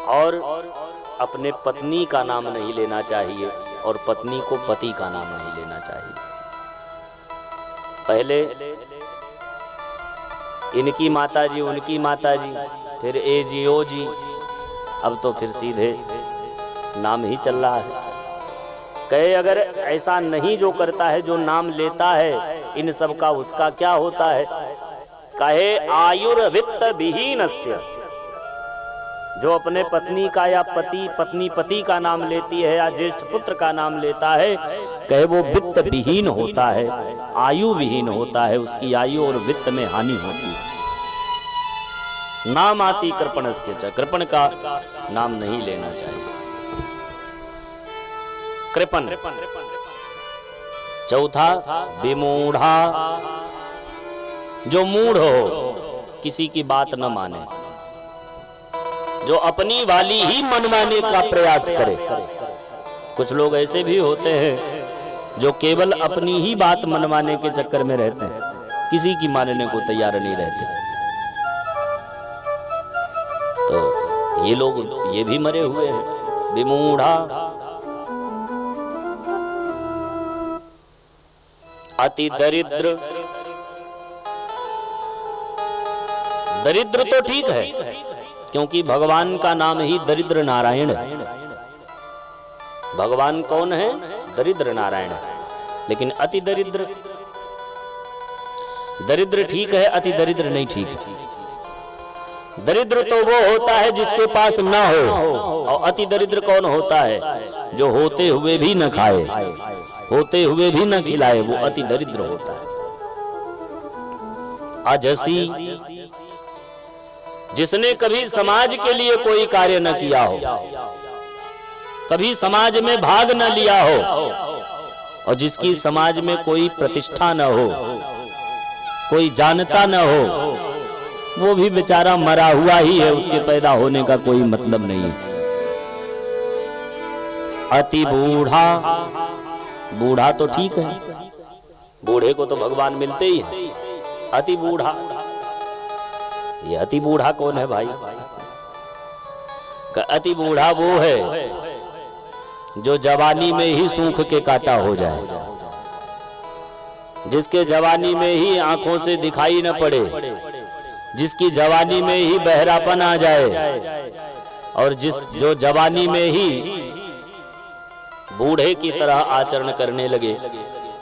और अपने पत्नी का नाम नहीं लेना चाहिए और पत्नी को पति का नाम नहीं लेना चाहिए। पहले इनकी माताजी, उनकी माताजी, फिर ए जी ओ जी, अब तो फिर सीधे नाम ही चल रहा है। कहे अगर ऐसा नहीं जो करता है, जो नाम लेता है इन सब का, उसका क्या होता है? कहे आयुर्वित्त विहीनस्य, जो अपने पत्नी का या पत्नी पति का नाम लेती है या ज्येष्ठ पुत्र का नाम लेता है, कहे वो वित्त विहीन होता है, आयु विहीन होता है, उसकी आयु और वित्त में हानि होती है। नाम आती कृपणस्य च, कृपण का नाम नहीं लेना चाहिए। कृपण। चौथा विमूढ़ा, जो मूढ़ हो, किसी की बात न माने, जो अपनी वाली ही मनवाने का प्रयास करे। कुछ लोग ऐसे भी होते हैं जो केवल अपनी ही बात मनवाने के चक्कर में रहते हैं, किसी की मानने को तैयार नहीं रहते। तो ये लोग ये भी मरे हुए हैं। विमूढ़ा, अति दरिद्र। दरिद्र तो ठीक है, क्योंकि भगवान का नाम ही दरिद्र नारायण है। भगवान कौन है? दरिद्र नारायण है। लेकिन अति दरिद्र, दरिद्र ठीक है, अति दरिद्र नहीं ठीक है। दरिद्र तो वो होता है जिसके पास ना हो, और अति दरिद्र कौन होता है? जो होते हुए भी न खाए, होते हुए भी न खिलाए, वो अति दरिद्र होता है। अजसी, जिसने कभी समाज के लिए कोई कार्य न किया हो, कभी समाज में भाग न लिया हो, और जिसकी समाज में कोई प्रतिष्ठा न हो, कोई जानता न हो, वो भी बेचारा मरा हुआ ही है, उसके पैदा होने का कोई मतलब नहीं है। अति बूढ़ा, बूढ़ा तो ठीक है, बूढ़े को तो भगवान मिलते ही है। अति बूढ़ा, ये अति बूढ़ा कौन है भाई? अति बूढ़ा वो है जो जवानी में ही सूख के काटा हो जाए, जिसके जवानी में ही आंखों से दिखाई न पड़े, जिसकी जवानी में ही बहरापन आ जाए, और जो जवानी में ही बूढ़े की तरह आचरण करने लगे,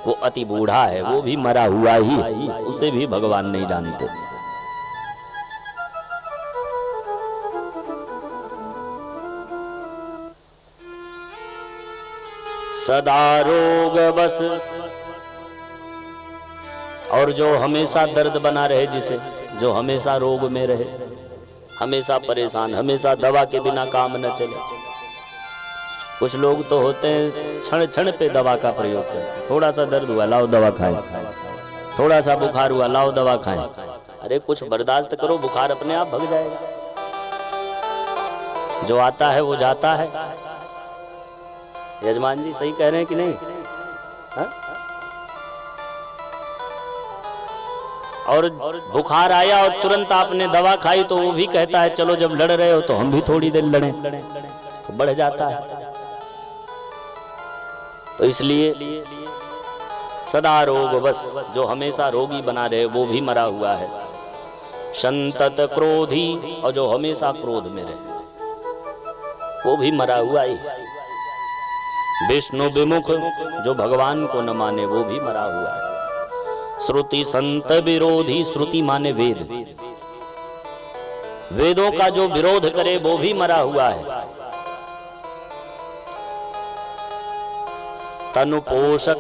वो अति बूढ़ा है, वो भी मरा हुआ ही है, उसे भी भगवान नहीं जानते। सदा रोग बस, और जो हमेशा दर्द बना रहे, जिसे जो हमेशा रोग में रहे, हमेशा परेशान, हमेशा दवा के बिना काम न चले। कुछ लोग तो होते हैं क्षण क्षण पे दवा का प्रयोग करते। थोड़ा सा दर्द हुआ, लाओ दवा खाएं, थोड़ा सा बुखार हुआ, लाओ दवा खाएं। अरे कुछ बर्दाश्त करो, बुखार अपने आप भग जाएगा। जो आता है वो जाता है। यजमान जी सही कह रहे हैं कि नहीं? हा? और बुखार आया और तुरंत आपने दवा खाई तो वो भी कहता है चलो जब लड़ रहे हो तो हम भी थोड़ी देर लड़ें, तो बढ़ जाता है। तो इसलिए सदा रोग बस, जो हमेशा रोगी बना रहे वो भी मरा हुआ है। संतत क्रोधी, और जो हमेशा क्रोध में रहे वो भी मरा हुआ ही। विष्णु विमुख, जो भगवान को न माने वो भी मरा हुआ है। श्रुति संत विरोधी, श्रुति माने वेद, वेदों का जो विरोध करे वो भी मरा हुआ है। तनु पोषक,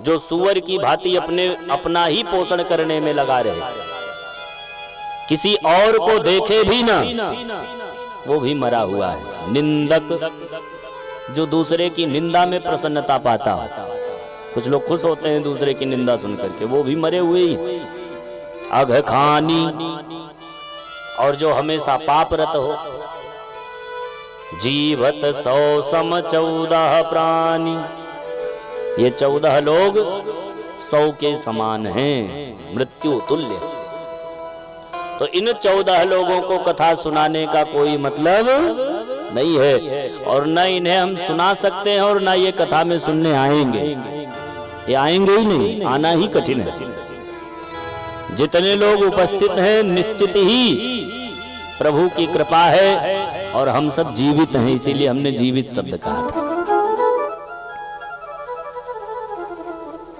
जो सुअर की भांति अपना ही पोषण करने में लगा रहे, किसी और को देखे भी ना, वो भी मरा हुआ है। निंदक, जो दूसरे की निंदा में प्रसन्नता पाता है, कुछ लोग खुश होते हैं दूसरे की निंदा सुन करके, वो भी मरे हुए ही। अघखानी, और जो हमेशा पापरत हो। जीवत 100 सम 14 प्राणी, ये 14 लोग 100 के समान हैं, मृत्यु तुल्य। तो इन 14 लोगों को कथा सुनाने का कोई मतलब नहीं है, और न इन्हें हम सुना सकते हैं और न ये कथा में सुनने आएंगे। ये आएंगे ही नहीं, आना ही कठिन है। जितने लोग उपस्थित हैं निश्चित ही प्रभु की कृपा है, और हम सब जीवित हैं, इसीलिए हमने जीवित शब्द कहा था।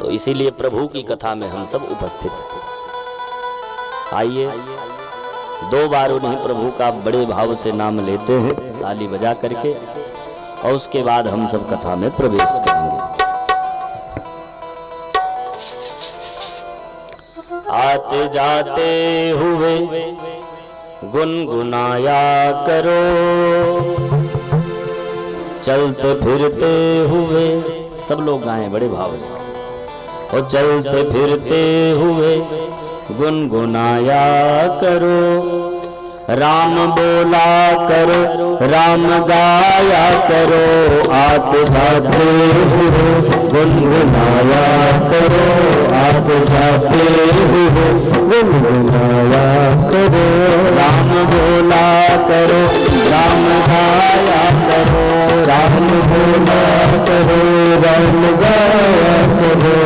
तो इसीलिए प्रभु की कथा में हम सब उपस्थित हैं। आइए 2 बार उन्हीं प्रभु का बड़े भाव से नाम लेते हैं ताली बजा करके, और उसके बाद हम सब कथा में प्रवेश करेंगे। आते जाते हुए गुनगुनाया करो, चलते फिरते हुए, सब लोग गाएं बड़े भाव से, और चलते फिरते हुए गुनगुनाया करो, राम बोला करो, राम गाया करो, आते जाते हुए गुनगुनाया करो, आते जाते हुए गुनगुनाया करो, राम बोला करो, राम गाया करो, राम बोला करो, राम गाया करो,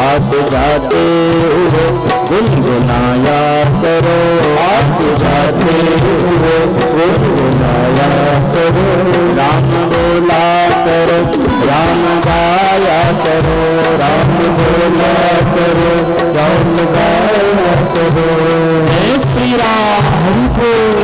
आते जाते हुए गुनगुनाया करो, आते जाते हुए गुनगुनाया करो, राम बोला करो, राम गाया करो, राम बोला करो, राम गाया करो। जय श्री राम। हरि बोल।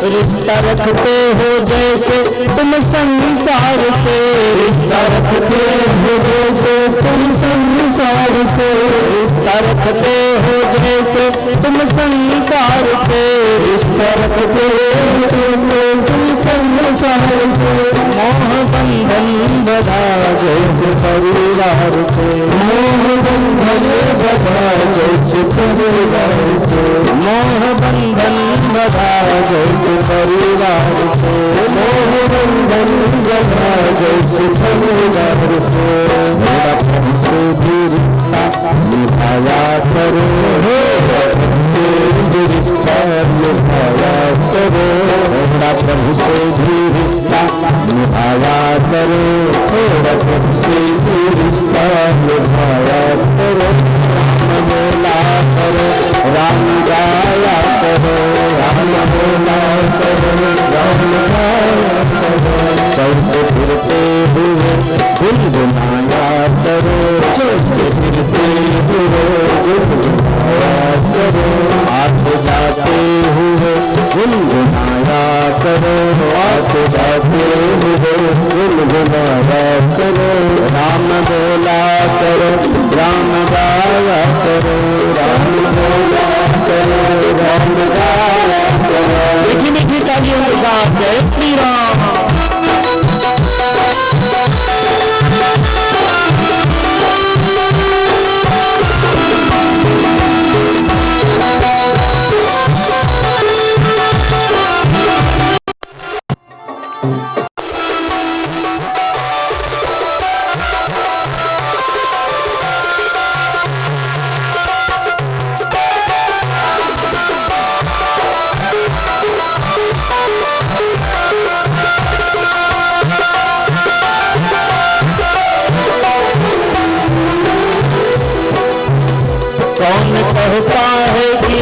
रिश्ता रखते हो जैसे तुम संसार से, रिश्ता रखते हो जैसे तुम संसार से, रिश्ता रखते हो जैसे तुम संसार से, रिश्ता रखते हो जैसे तुम संसार से, मोह बंधन बधा जैसे परिवार से, मोह बंधन बधा जैसे परिवार से, मोह बंधन बधा जैसे परिवार से, मोह बंधन बधा जैसे परिवार से, मेरा प्रभु से भी रिश्ता निभाया करो, मेरा प्रभु से भी रिश्ता निभाया करो, मेरा प्रभु से भी रिश्ता निभाया करो, मेरा प्रभु से भी रिश्ता निभाया करो, राम बोला करो, राम गाया करो, राम बोला करो, राम गाया करो, चलते फिरते हुए गुनगुनाया करो, चलते फिरते हुए गुनगुनाया करो, आते जाते हुए गुनगुनाया करो, आते जाते हुए गुनगुनाया करो, राम बोला करो, राम गाया करो, राम बोला करो, राम गाया करो। मीठी मीठी तालियों के साथ जय श्री राम। कहता है कि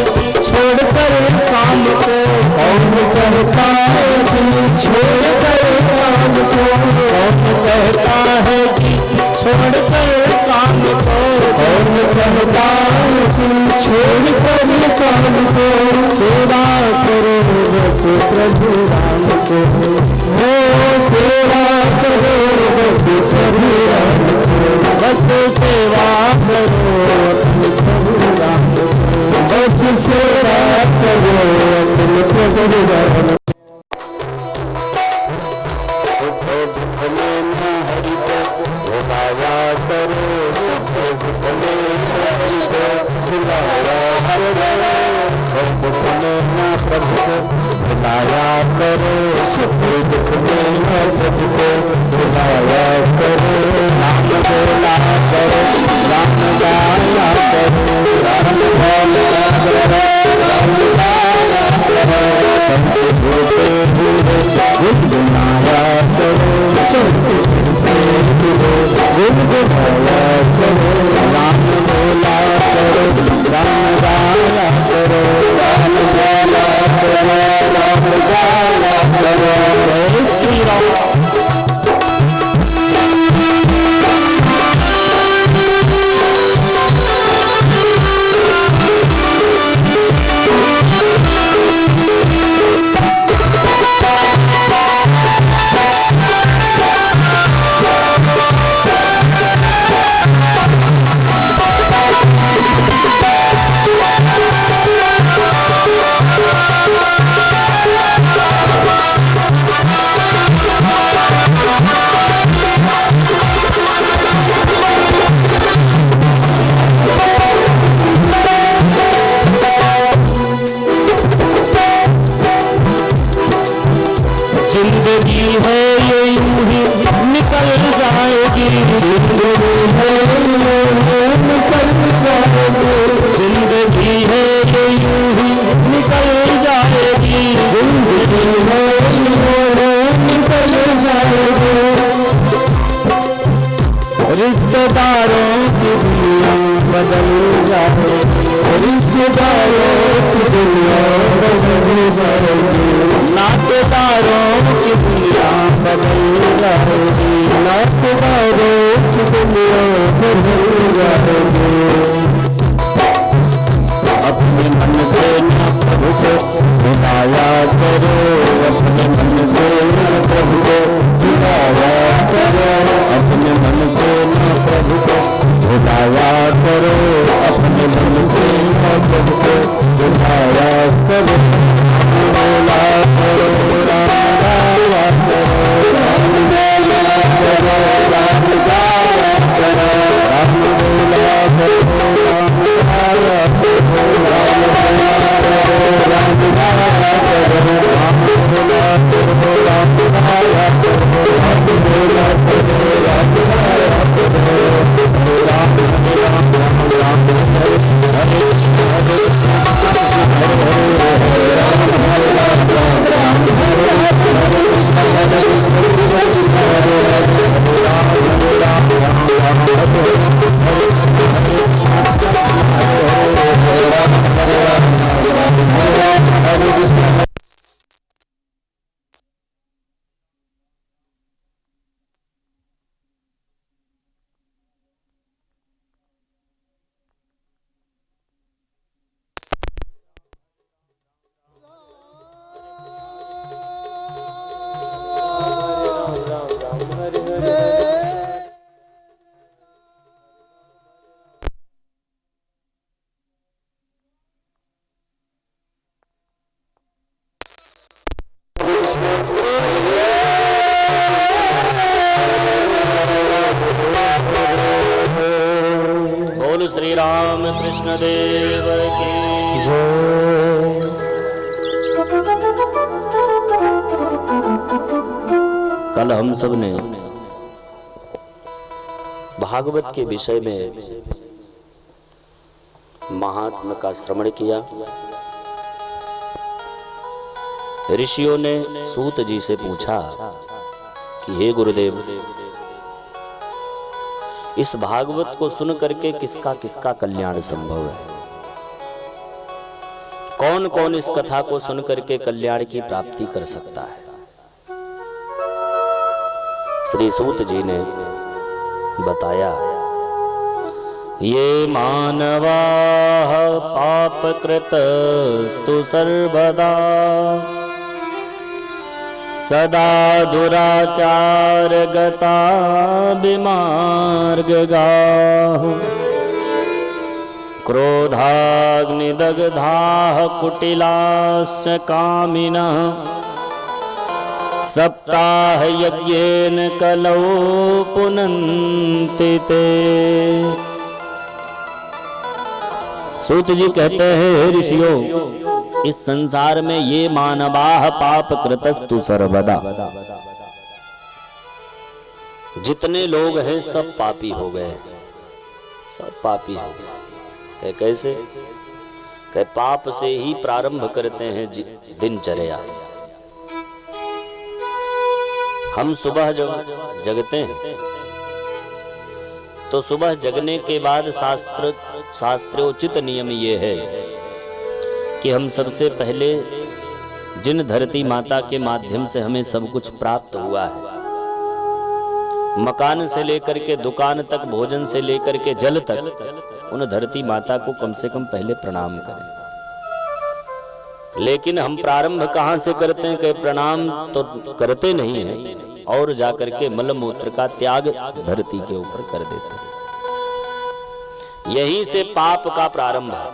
छोड़कर काम को, कौन कहता है कि छोड़कर काम को, कौन कहता है कि छोड़कर काम को, कौन कहता छोड़ कर काम को, सेवा करो बस प्रभु राम को, हो सेवा करो बस प्रभु राम को, बस सेवा करो अपने प्रभु राम को, बस सेवा करो अपने प्रभु राम को। प्रभु को बुलाया करो, सुख दुख में प्रभु को बुलाया करो, नाम बोला करो, राम गाया करो, राम बोला करो, राम गाया करो, संत होते हुए गुनगुनाया करो, संत होते हुए गुनगुनाया करो, राम बोला करो, राम गाया करो, राम बोला करो, राम गाया करो। जय श्री राम। जिंदगी है ये यूं ही निकल जाएगी, जिंदगी है ये निकल जाएगी, जिंदगी है ये यूं ही निकल जाएगी, जिंदगी है ये निकल जाएगी। रिश्तेदारों की दुनिया बदल जाएगी, रिश्तेदारों की दुनिया बदल जाएगी, नातेदारों की दुनिया बदल जाएगी, नातेदारों की दुनिया बदल जाएगी। अपने मन से न प्रभु को बुलाया करो, अपने मन से न प्रभु को बुलाया करो, अपने मन से न प्रभु को बुलाया करो, अपने मन से न प्रभु को बुलाया करो, बोला करो, राम गाया करो, राम बोला करो, राम गाया करो, राम बोला करो, राम गाया करो, राम बोला करो, राम गाया करो, राम बोला करो, राम गाया करो, राम बोला करो, राम गाया करो, राम राम राम राम हरे हरे हरे बोल श्री राम कृष्ण देव की जय। कल हम सब ने भागवत के विषय में महात्मा का श्रवण किया। ऋषियों ने सूत जी से पूछा कि हे गुरुदेव, इस भागवत को सुन करके किसका किसका कल्याण संभव है? कौन कौन इस कथा को सुन करके कल्याण की प्राप्ति कर सकता है? श्री सूत जी ने बताया ये मानवाः पापकृतस्तु सर्वदा सदा दुराचारगता विमार्गगाः क्रोधाग्निदग्धाः कुटिलाश्च कामिनः सप्ताहयज्ञेन कलौ पुनन्ति ते। सूत जी कहते हैं, हे ऋषियों, इस संसार में ये मानवाः पाप कृतस्तु सर्वदा, जितने लोग हैं सब पापी हो गए, सब पापी हो गए। कैसे? कहे पाप से ही प्रारंभ करते हैं दिनचर्या। हम सुबह जब जगते हैं तो सुबह जगने के बाद शास्त्रोचित नियम ये है कि हम सबसे पहले जिन धरती माता के माध्यम से हमें सब कुछ प्राप्त हुआ है, मकान से लेकर के दुकान तक, भोजन से लेकर के जल तक, उन धरती माता को कम से कम पहले प्रणाम करें। लेकिन हम प्रारंभ कहां से करते हैं? कि प्रणाम तो करते नहीं हैं और जाकर के मल मूत्र का त्याग धरती के ऊपर कर देते हैं। यहीं से पाप का प्रारंभ है।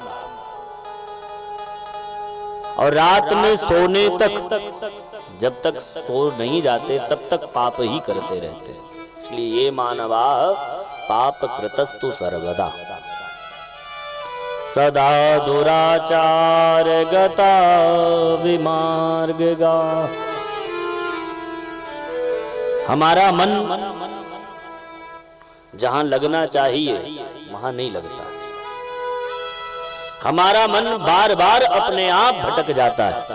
और रात में सोने तक, जब तक सो नहीं जाते तब तक पाप ही करते रहते हैं। इसलिए ये मानवा पाप कृतस्तु सर्वदा सदा दुराचार गता विमार्गगा। हमारा मन जहां लगना चाहिए वहां नहीं लगता। हमारा मन बार बार अपने आप भटक जाता है।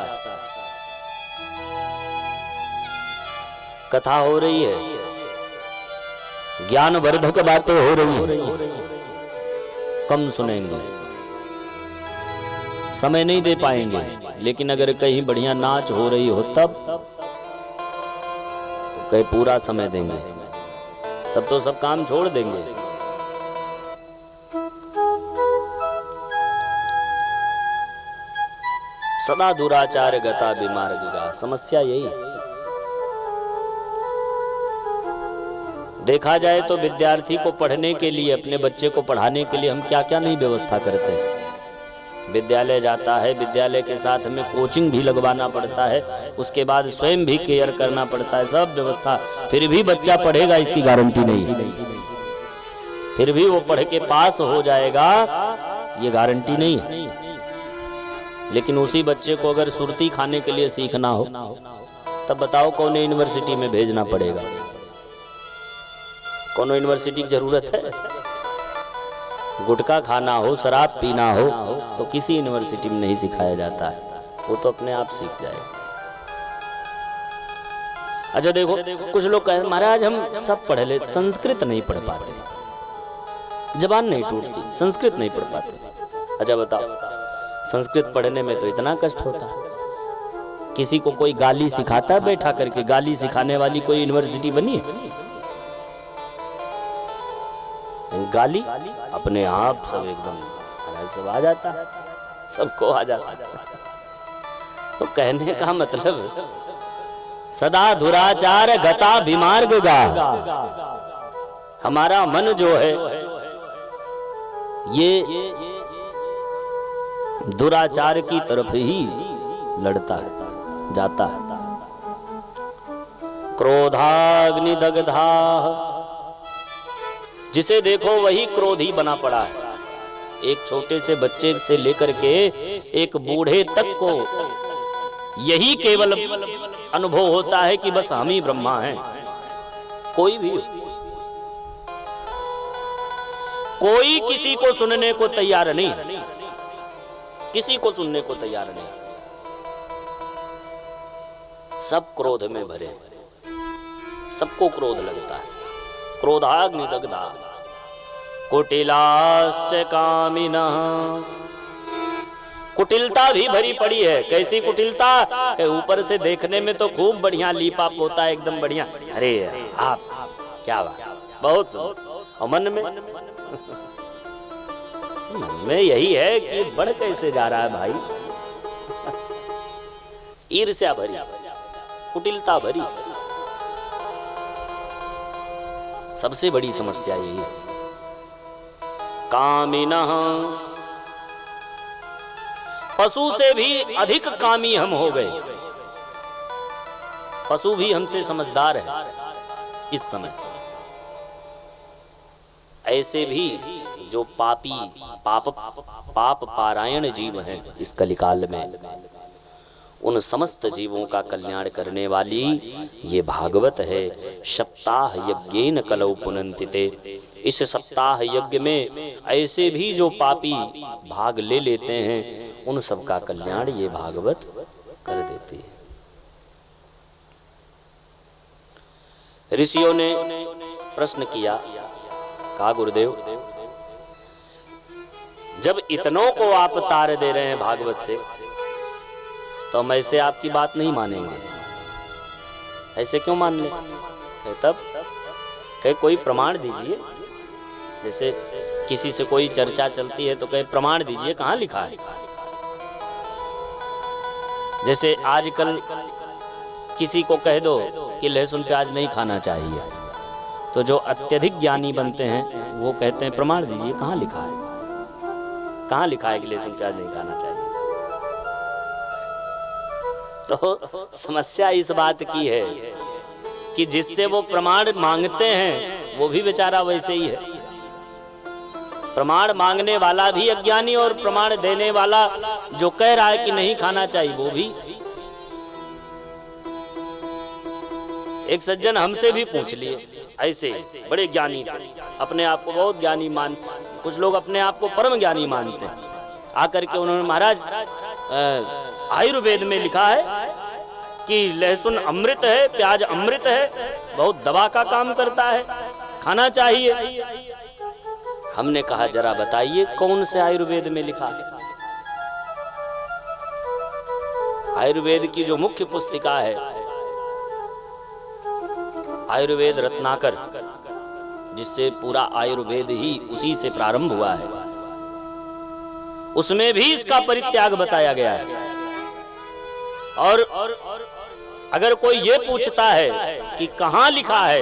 कथा हो रही है, ज्ञानवर्धक बातें हो रही हैं, कम सुनेंगे, समय नहीं दे पाएंगे। लेकिन अगर कहीं बढ़िया नाच हो रही हो तब तो कहीं पूरा समय देंगे, तब तो सब काम छोड़ देंगे। सदा दुराचार गता विमार्गगा। समस्या यही है। देखा जाए तो विद्यार्थी को पढ़ने के लिए, अपने बच्चे को पढ़ाने के लिए हम क्या क्या नहीं व्यवस्था करते हैं। विद्यालय जाता है, विद्यालय के साथ हमें कोचिंग भी लगवाना पड़ता है, उसके बाद स्वयं भी केयर करना पड़ता है, सब व्यवस्था। फिर भी बच्चा पढ़ेगा इसकी गारंटी नहीं, फिर भी वो पढ़ के पास हो जाएगा ये गारंटी नहीं है। लेकिन उसी बच्चे को अगर सुरती खाने के लिए सीखना हो तब बताओ कौन यूनिवर्सिटी में भेजना पड़ेगा? कौन यूनिवर्सिटी की जरूरत है? गुटखा खाना हो, शराब पीना हो तो किसी यूनिवर्सिटी में नहीं सिखाया जाता है, वो तो अपने आप सीख जाएगा। अच्छा देखो, कुछ लोग कहते महाराज हम सब पढ़ ले, संस्कृत नहीं पढ़ पाते, जबान नहीं टूटती, संस्कृत नहीं पढ़ पाते। अच्छा बताओ, संस्कृत पढ़ने में तो इतना कष्ट होता है। किसी को कोई गाली सिखाता है बैठा करके? गाली सिखाने वाली कोई यूनिवर्सिटी बनी है? गाली अपने आप सब एकदम सब आ जाता है, सबको आ जाता है। तो कहने का मतलब सदा दुराचार गता विमार्गगा। हमारा मन जो है ये दुराचार की तरफ ही लड़ता है, जाता है। क्रोधाग्नि दग्धा, जिसे देखो वही क्रोधी बना पड़ा है। एक छोटे से बच्चे से लेकर के एक बूढ़े तक को यही केवल अनुभव होता है कि बस हम ही ब्रह्मा हैं। कोई भी, कोई किसी को सुनने को तैयार नहीं, किसी को सुनने को तैयार नहीं। सब क्रोध में भरे, सबको क्रोध लगता है। क्रोधाग्नि दग्धा कुटिलाश्च कामिनः। कुटिलता भी भरी पड़ी है। कैसी कुटिलता? कि ऊपर से देखने में तो खूब बढ़िया लीपा पोता है, एकदम बढ़िया, अरे आप क्या बात, बहुत सुंदर, और मन में मन में यही है कि बढ़ कैसे जा रहा है भाई, ईर्ष्या भरी, कुटिलता भरी, सबसे बड़ी समस्या यही है। कामिनः, पशु से भी अधिक कामी हम हो गए। पशु भी हमसे समझदार है इस समय। ऐसे भी जो पाप पारायण जीव हैं इस कलिकाल में, उन समस्त जीवों का कल्याण करने वाली ये भागवत है। सप्ताह यज्ञेन कलौ पुनन्तिते। इस सप्ताह यज्ञ में ऐसे भी जो पापी भाग ले लेते हैं, उन सब का कल्याण ये भागवत कर देती है। ऋषियों ने प्रश्न किया, कहा गुरुदेव, जब इतनों को आप तार दे रहे हैं भागवत से, तो हम ऐसे आपकी बात नहीं मानेंगे। ऐसे क्यों मान ले? तब कहे कोई प्रमाण दीजिए। जैसे किसी से कोई चर्चा चलती है तो कहे प्रमाण दीजिए, कहाँ लिखा है? जैसे आजकल किसी को कह दो कि लहसुन प्याज नहीं खाना चाहिए, तो जो अत्यधिक ज्ञानी बनते हैं वो कहते हैं प्रमाण दीजिए, कहाँ लिखा है? कहाँ लिखा है कि लहसुन प्याज नहीं खाना चाहिए? तो समस्या इस बात की है कि जिससे वो प्रमाण मांगते हैं वो भी बेचारा वैसे ही है। प्रमाण मांगने वाला भी अज्ञानी और प्रमाण देने वाला जो कह रहा है कि नहीं खाना चाहिए वो भी। एक सज्जन हमसे भी पूछ लिए, ऐसे बड़े ज्ञानी थे, अपने आप को बहुत ज्ञानी मान, कुछ लोग अपने आप को परम ज्ञानी मानते हैं। आकर के उन्होंने, महाराज आयुर्वेद में लिखा है कि लहसुन अमृत है, प्याज अमृत है, बहुत दवा का काम करता है, खाना चाहिए। हमने कहा जरा बताइए कौन से आयुर्वेद में लिखा है? आयुर्वेद की जो मुख्य पुस्तिका है आयुर्वेद रत्नाकर, जिससे पूरा आयुर्वेद ही उसी से प्रारंभ हुआ है, उसमें भी इसका परित्याग बताया गया है। और अगर कोई ये पूछता है कि कहाँ लिखा है,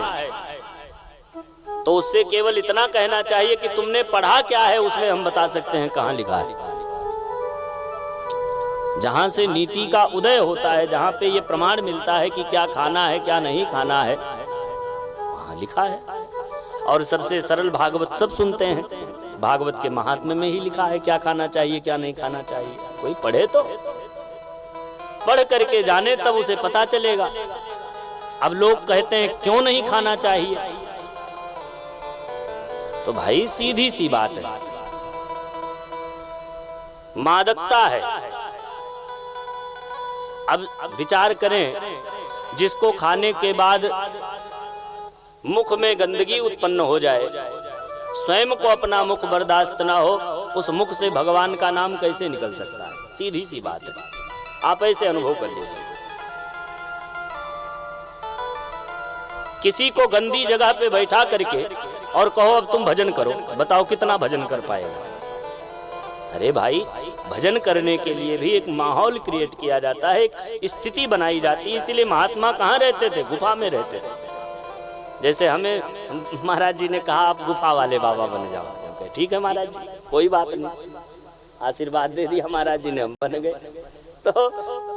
तो उससे केवल इतना कहना चाहिए कि तुमने पढ़ा क्या है, उसमें हम बता सकते हैं कहाँ लिखा है। जहां से नीति का उदय होता है, जहां पे ये प्रमाण मिलता है कि क्या खाना है क्या नहीं खाना है, वहां लिखा है। और सबसे सरल भागवत सब सुनते हैं, भागवत के महात्म्य में ही लिखा है क्या खाना चाहिए क्या नहीं खाना चाहिए। कोई पढ़े तो पढ़ करके जाने, तब उसे पता चलेगा। अब लोग कहते हैं क्यों नहीं खाना चाहिए, तो भाई सीधी सी बात है, मादकता है। अब विचार करें, जिसको खाने के बाद मुख में गंदगी उत्पन्न हो जाए, स्वयं को अपना मुख बर्दाश्त ना हो, उस मुख से भगवान का नाम कैसे निकल सकता है? सीधी सी बात है, आप ऐसे अनुभव कर लीजिए। किसी को गंदी जगह पे बैठा करके और कहो अब तुम भजन करो, बताओ कितना भजन कर पाएगा? अरे भाई, भजन करने के लिए भी एक माहौल क्रिएट किया जाता है, एक स्थिति बनाई जाती है। इसीलिए महात्मा कहाँ रहते थे? गुफा में रहते थे। जैसे हमें महाराज जी ने कहा आप गुफा वाले बाबा बन जाओ, ठीक है महाराज जी, कोई बात नहीं, आशीर्वाद दे दिया महाराज जी ने, हम बन गए। तो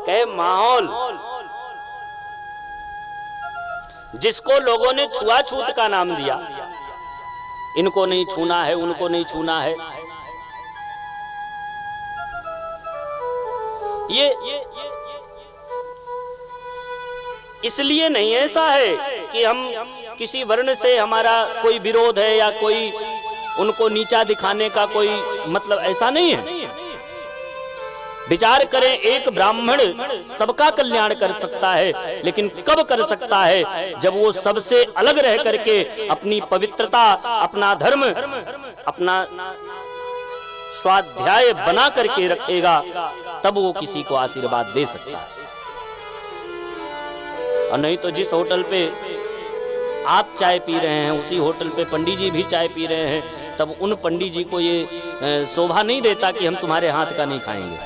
कहे माहौल, जिसको लोगों ने छुआछूत का नाम दिया, इनको नहीं छूना है, उनको नहीं छूना है, ये इसलिए नहीं ऐसा है कि हम किसी वर्ण से हमारा कोई विरोध है या कोई उनको नीचा दिखाने का कोई मतलब, ऐसा नहीं है। विचार करें, एक ब्राह्मण सबका कल्याण कर सकता है, लेकिन कब कर सकता है? जब वो सबसे अलग रह करके अपनी पवित्रता, अपना धर्म, अपना स्वाध्याय बना करके रखेगा, तब वो किसी को आशीर्वाद दे सकता है। और नहीं तो जिस होटल पे आप चाय पी रहे हैं, उसी होटल पे पंडित जी भी चाय पी रहे हैं, तब उन पंडित जी को ये शोभा नहीं देता कि हम तुम्हारे हाथ का नहीं खाएंगे।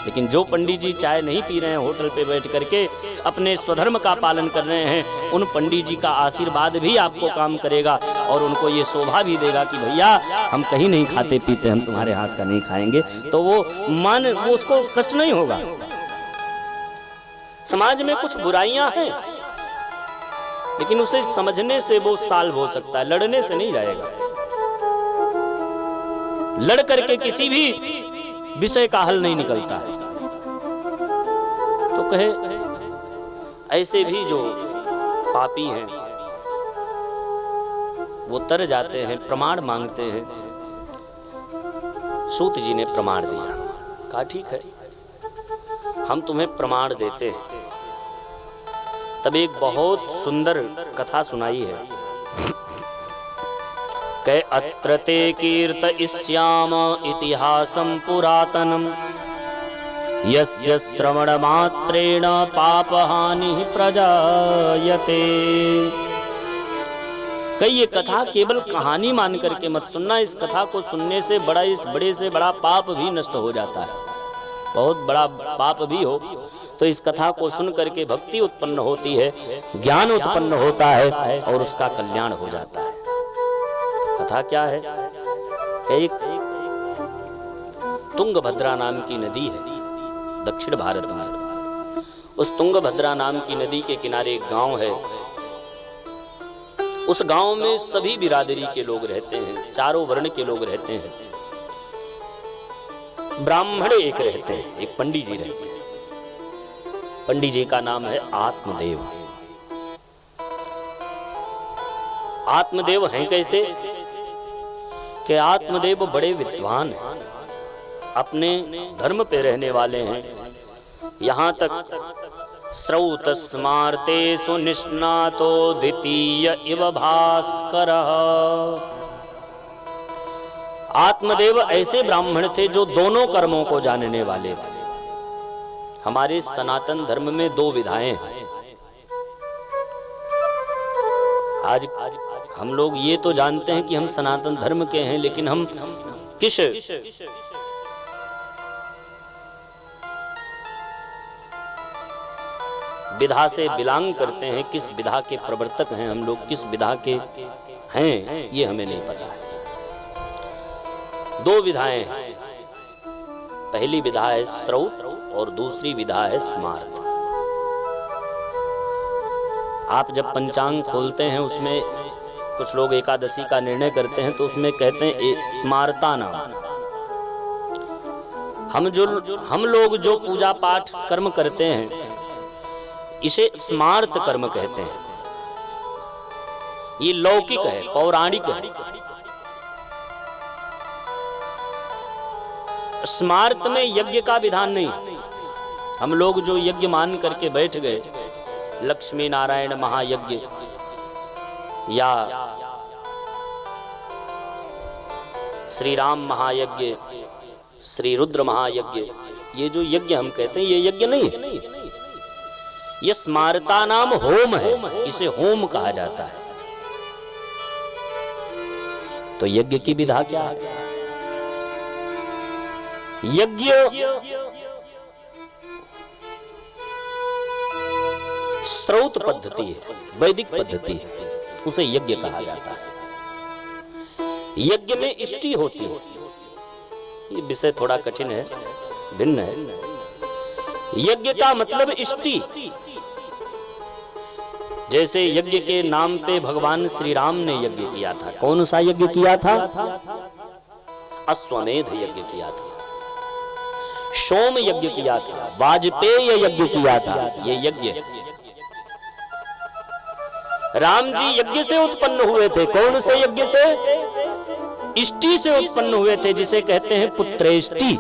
लेकिन जो पंडित जी चाय नहीं पी रहे हैं, होटल पे बैठ करके अपने स्वधर्म का पालन कर रहे हैं, उन पंडित जी का आशीर्वाद भी आपको काम करेगा और उनको ये शोभा भी देगा कि भैया हम कहीं नहीं खाते पीते, हम तुम्हारे हाथ का नहीं खाएंगे। तो वो उसको कष्ट नहीं होगा। समाज में कुछ बुराइयां हैं, लेकिन उसे समझने से वो साल्व हो सकता है, लड़ने से नहीं जाएगा। लड़ करके किसी भी विषय का हल नहीं निकलता है। तो कहे ऐसे भी जो पापी हैं वो तर जाते हैं, प्रमाण मांगते हैं। सूत जी ने प्रमाण दिया, कहा ठीक है हम तुम्हें प्रमाण देते हैं। तब एक बहुत सुंदर कथा सुनाई है। कै अत्र ते कीर्तयिष्याम इतिहासं पुरातनम् यस्य श्रवण मात्रेण पापहानिः प्रजायते। कई ये कथा केवल कहानी मान करके मत सुनना। इस कथा को सुनने से बड़े से बड़ा पाप भी नष्ट हो जाता है। बहुत बड़ा पाप भी हो तो इस कथा को सुन करके भक्ति उत्पन्न होती है, ज्ञान उत्पन्न होता है और उसका कल्याण हो जाता है। कथा क्या है? एक तुंगभद्रा नाम की नदी है दक्षिण भारत में। उस तुंगभद्रा नाम की नदी के किनारे एक गांव है। उस गांव में सभी बिरादरी के लोग रहते हैं, चारों वर्ण के लोग रहते हैं। ब्राह्मण एक रहते हैं, एक पंडित जी रहते हैं। पंडित जी का नाम है आत्मदेव। आत्मदेव हैं कैसे कि आत्मदेव बड़े विद्वान हैं, अपने धर्म पे रहने वाले हैं। यहां तक श्रौत स्मार्तेषु निष्णातो द्वितीय इव भास्कर। आत्मदेव ऐसे ब्राह्मण थे जो दोनों कर्मों को जानने वाले थे। हमारे सनातन धर्म में दो विधाएं हैं। आज हम लोग ये तो जानते हैं कि हम सनातन धर्म के हैं, लेकिन हम किस विधा से बिलोंग करते हैं, किस विधा के प्रवर्तक हैं हम लोग, किस विधा के हैं ये हमें नहीं पता है। दो विधाएं हैं, पहली विधा है श्रौत और दूसरी विधा है स्मार्त। आप जब पंचांग खोलते हैं उसमें कुछ लोग एकादशी का निर्णय करते हैं तो उसमें कहते हैं स्मार्ता नाम। हम लोग जो पूजा पाठ कर्म करते हैं इसे स्मार्त कर्म कहते हैं। ये लौकिक है, पौराणिक है। स्मार्त में यज्ञ का विधान नहीं। हम लोग जो यज्ञ मान करके बैठ गए, लक्ष्मी नारायण महायज्ञ या श्री राम महायज्ञ, श्री रुद्र महायज्ञ, ये जो यज्ञ हम कहते हैं ये यज्ञ नहीं है। ये स्मार्ता नाम होम है, इसे होम कहा जाता है। तो यज्ञ की विधा क्या है? यज्ञ श्रौत पद्धति है, वैदिक पद्धति है, उसे यज्ञ कहा जाता है। यज्ञ में इष्टि होती है। ये विषय थोड़ा कठिन है, भिन्न है। यज्ञ का मतलब इष्टि। जैसे यज्ञ के नाम पे भगवान श्री राम ने यज्ञ किया था। कौन सा यज्ञ किया था? अश्वमेध यज्ञ किया था, सोम यज्ञ किया था, वाजपेय यज्ञ किया था। ये यज्ञ राम जी यज्ञ से उत्पन्न हुए थे। कौन से यज्ञ से? इष्टि से उत्पन्न हुए थे, जिसे कहते हैं पुत्रेष्टि।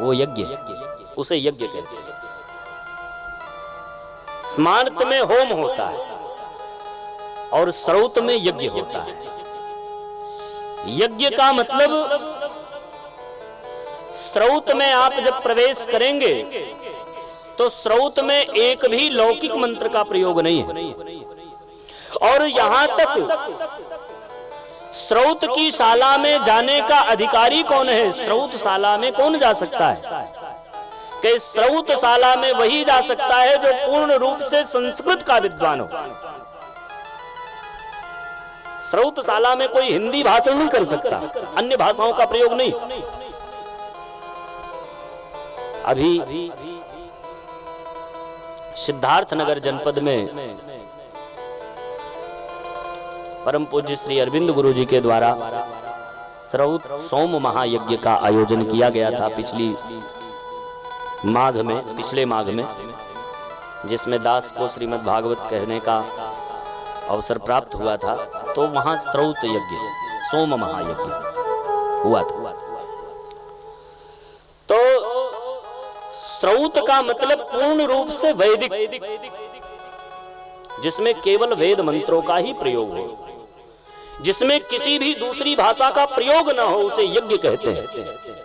वो यज्ञ, उसे यज्ञ कहते हैं। स्मार्त में होम होता है और श्रौत में यज्ञ होता है। यज्ञ का मतलब श्रौत में आप जब प्रवेश करेंगे तो श्रौत में एक भी लौकिक मंत्र का प्रयोग नहीं है। और यहां तक स्रौत की शाला में जाने का अधिकारी कौन है? स्रौत शाला में कौन जा सकता है? कि स्रौत शाला में वही जा सकता है जो पूर्ण रूप से संस्कृत का विद्वान हो। स्रौत शाला में कोई हिंदी भाषण नहीं कर सकता, अन्य भाषाओं का प्रयोग नहीं। अभी सिद्धार्थनगर जनपद में परम पूज्य श्री अरविंद गुरु जी के द्वारा स्रौत सोम महायज्ञ का आयोजन किया गया था पिछले माघ में, जिसमें दास को श्रीमद् भागवत कहने का अवसर प्राप्त हुआ था। तो वहां स्रौत यज्ञ, सोम महायज्ञ हुआ था। तो स्रौत का मतलब पूर्ण रूप से वैदिक, जिसमें केवल वेद मंत्रों का ही प्रयोग हो, जिसमें किसी भी दूसरी भाषा का प्रयोग न हो, उसे यज्ञ कहते हैं।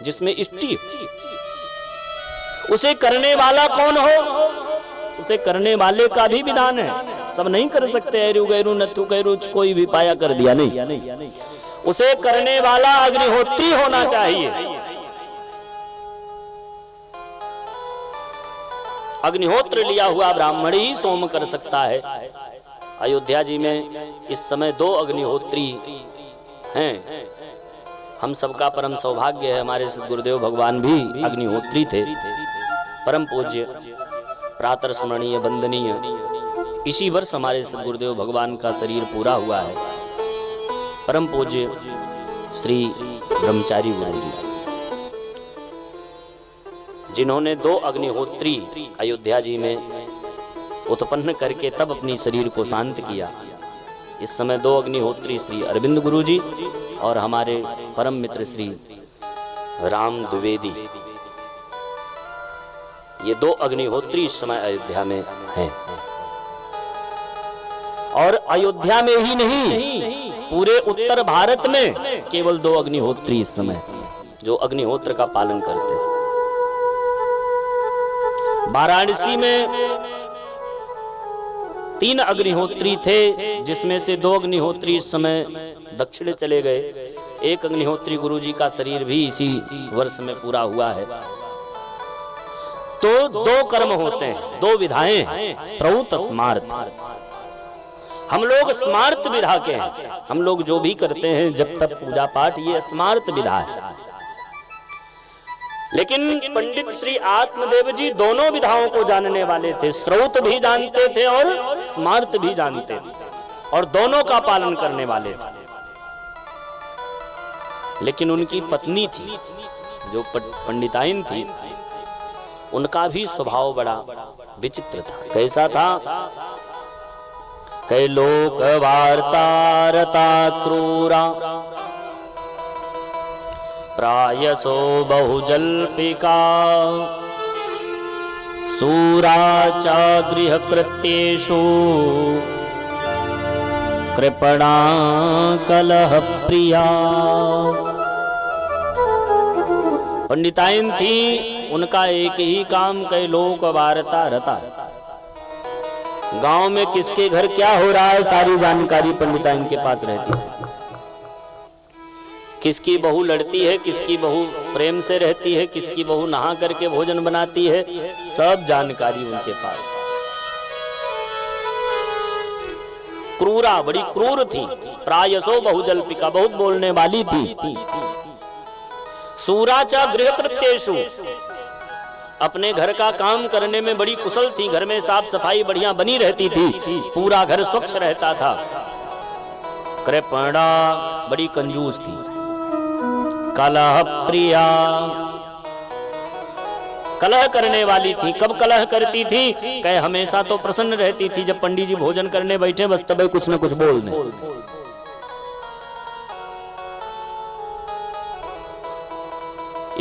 जिसमें इष्टि, उसे करने वाला कौन हो? उसे करने वाले का भी विधान है। सब नहीं कर सकते, एरु गैरु नथु गैरु कोई भी पाया कर दिया, नहीं। उसे करने वाला अग्निहोत्री होना चाहिए। अग्निहोत्र लिया हुआ ब्राह्मण ही सोम कर सकता है। अयोध्या जी में इस समय 2 अग्निहोत्री हैं। हम सबका परम सौभाग्य है, हमारे गुरुदेव भगवान भी अग्निहोत्री थे। परम पूज्य, प्रातः स्मरणीय, वंदनीय, इसी वर्ष हमारे सद्गुरुदेव भगवान का शरीर पूरा हुआ है। परम पूज्य श्री ब्रह्मचारी गुरु जी, जिन्होंने 2 अग्निहोत्री अयोध्या जी में उत्पन्न करके तब अपनी शरीर को शांत किया। इस समय 2 अग्निहोत्री श्री अरविंद गुरु जी और हमारे परम मित्र श्री राम द्विवेदी, ये 2 अग्निहोत्री इस समय अयोध्या में हैं। और अयोध्या में ही नहीं, पूरे उत्तर भारत में केवल 2 अग्निहोत्री इस समय जो अग्निहोत्र का पालन करते हैं। वाराणसी में 3 अग्निहोत्री थे, जिसमें से 2 अग्निहोत्री इस समय दक्षिण चले गए। 1 अग्निहोत्री गुरु जी का शरीर भी इसी वर्ष में पूरा हुआ है। तो 2 कर्म होते हैं, 2 विधाएं हैं, स्रौत स्मार्त। हम लोग स्मार्त विधा के हैं। हम लोग जो भी करते हैं जब तक पूजा पाठ, ये स्मार्त विधा है। लेकिन पंडित श्री आत्मदेव जी दोनों विधाओं को जानने वाले थे। स्रौत भी जानते थे और स्मार्त भी जानते थे, और दोनों का पालन करने वाले थे। लेकिन उनकी पत्नी थी, जो पंडिताइन थी, उनका भी स्वभाव बड़ा विचित्र था। कैसा था? कै लोक वार्तारता क्रूरा, प्रायसो बहुजल्पिका, सूरा च गृहकृत्येषु, कृपणा कलह प्रिया। पंडिताइन थी, उनका एक ही काम, कै लोक वार्ता रता। गांव में किसके घर क्या हो रहा है सारी जानकारी पंडिताइन के पास रहती है। किसकी बहू लड़ती है, किसकी बहू प्रेम से रहती है, किसकी बहू नहा करके भोजन बनाती है, सब जानकारी उनके पास। क्रूरा, बड़ी क्रूर थी। प्रायसो बहुजल्पिका, बहुत बोलने वाली थी। सूराचा गृहकृत्येषु, अपने घर का काम करने में बड़ी कुशल थी। घर में साफ सफाई बढ़िया बनी रहती थी, पूरा घर स्वच्छ रहता था। कृपणा, बड़ी कंजूस थी। कलह प्रिया, कलह करने वाली थी। कब कलह करती थी? कहे हमेशा तो प्रसन्न रहती थी, जब पंडित जी भोजन करने बैठे बस तभी कुछ न कुछ बोल दें।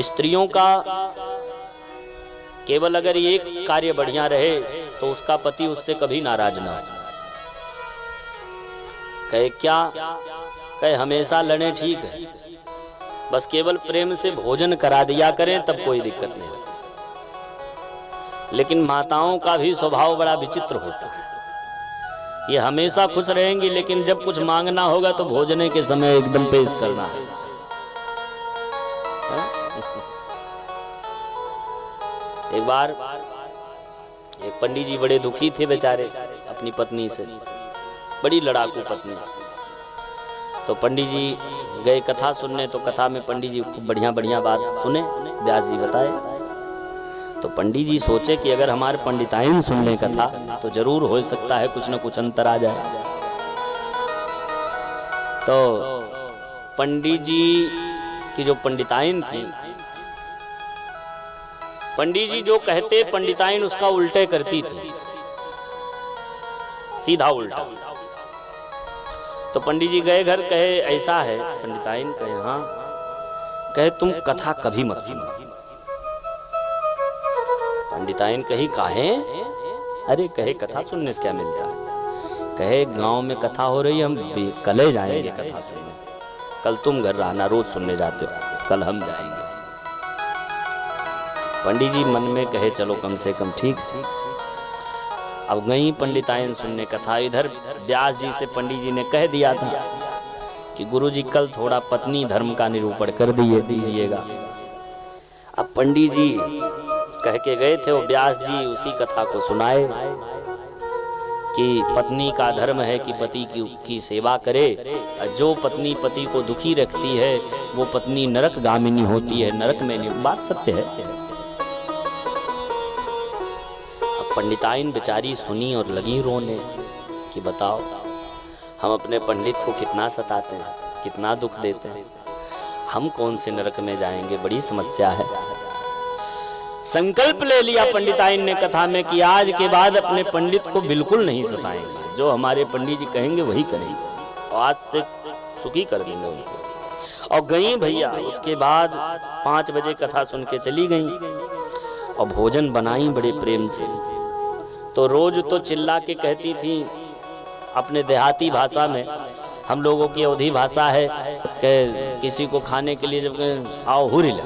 स्त्रियों का केवल अगर एक कार्य बढ़िया रहे तो उसका पति उससे कभी नाराज ना हो। कहे क्या? कहे हमेशा लड़े ठीक है, बस केवल प्रेम से भोजन करा दिया करें तब कोई दिक्कत नहीं। लेकिन माताओं का भी स्वभाव बड़ा विचित्र होता है। ये हमेशा खुश रहेंगी, लेकिन जब कुछ मांगना होगा तो भोजने के समय एकदम पेश करना है। एक बार एक पंडित जी बड़े दुखी थे बेचारे अपनी पत्नी से, बड़ी लड़ाकू पत्नी। तो पंडित जी गए कथा सुनने, तो कथा में पंडित जी खूब बढ़िया बढ़िया बात सुने, व्यास जी बताए। तो पंडित जी सोचे कि अगर हमारे पंडिताइन सुन लें कथा तो जरूर हो सकता है कुछ न कुछ अंतर आ जाए। तो पंडित जी की जो पंडिताइन थी, पंडित जी जो कहते पंडिताइन उसका उल्टे करती थी, सीधा उल्टा। तो पंडित जी गए घर, कहे ऐसा है। पंडिताइन कहे हाँ। कहे तुम कथा कभी मत सुनो। पंडिताइन कही काहे? अरे कहे कथा सुनने से क्या मिलता है? कहे गांव में कथा हो रही है, हम कल जाएंगे कथा सुनने। कल तुम घर रहना, रोज सुनने जाते हो, कल हम जाएंगे। पंडित जी मन में कहे चलो कम से कम ठीक। अब गई पंडिताइन सुनने कथा। इधर व्यास जी से पंडित जी ने कह दिया था कि गुरुजी कल थोड़ा पत्नी धर्म का निरूपण कर दीजिएगा। अब पंडित जी कह के गए थे, वो व्यास जी उसी कथा को सुनाए कि पत्नी का धर्म है कि पति की सेवा करे, और जो पत्नी पति को दुखी रखती है वो पत्नी नरक गामिनी होती है, नरक में नहीं। बात सत्य है। पंडिताइन बेचारी सुनी और लगी रोने कि बताओ हम अपने पंडित को कितना सताते हैं, कितना दुख देते हैं, हम कौन से नरक में जाएंगे, बड़ी समस्या है। संकल्प ले लिया पंडिताइन ने कथा में कि आज के बाद अपने पंडित को बिल्कुल नहीं सताएंगे, जो हमारे पंडित जी कहेंगे वही करेंगे, और आज से सुखी कर देंगे उनको। और गई भैया, उसके बाद 5 बजे कथा सुन के चली गई और भोजन बनाई बड़े प्रेम से। तो रोज तो चिल्ला के कहती थी अपने देहाती भाषा में, हम लोगों की अवधी भाषा है कि किसी को खाने के लिए जब आओ हुरिल,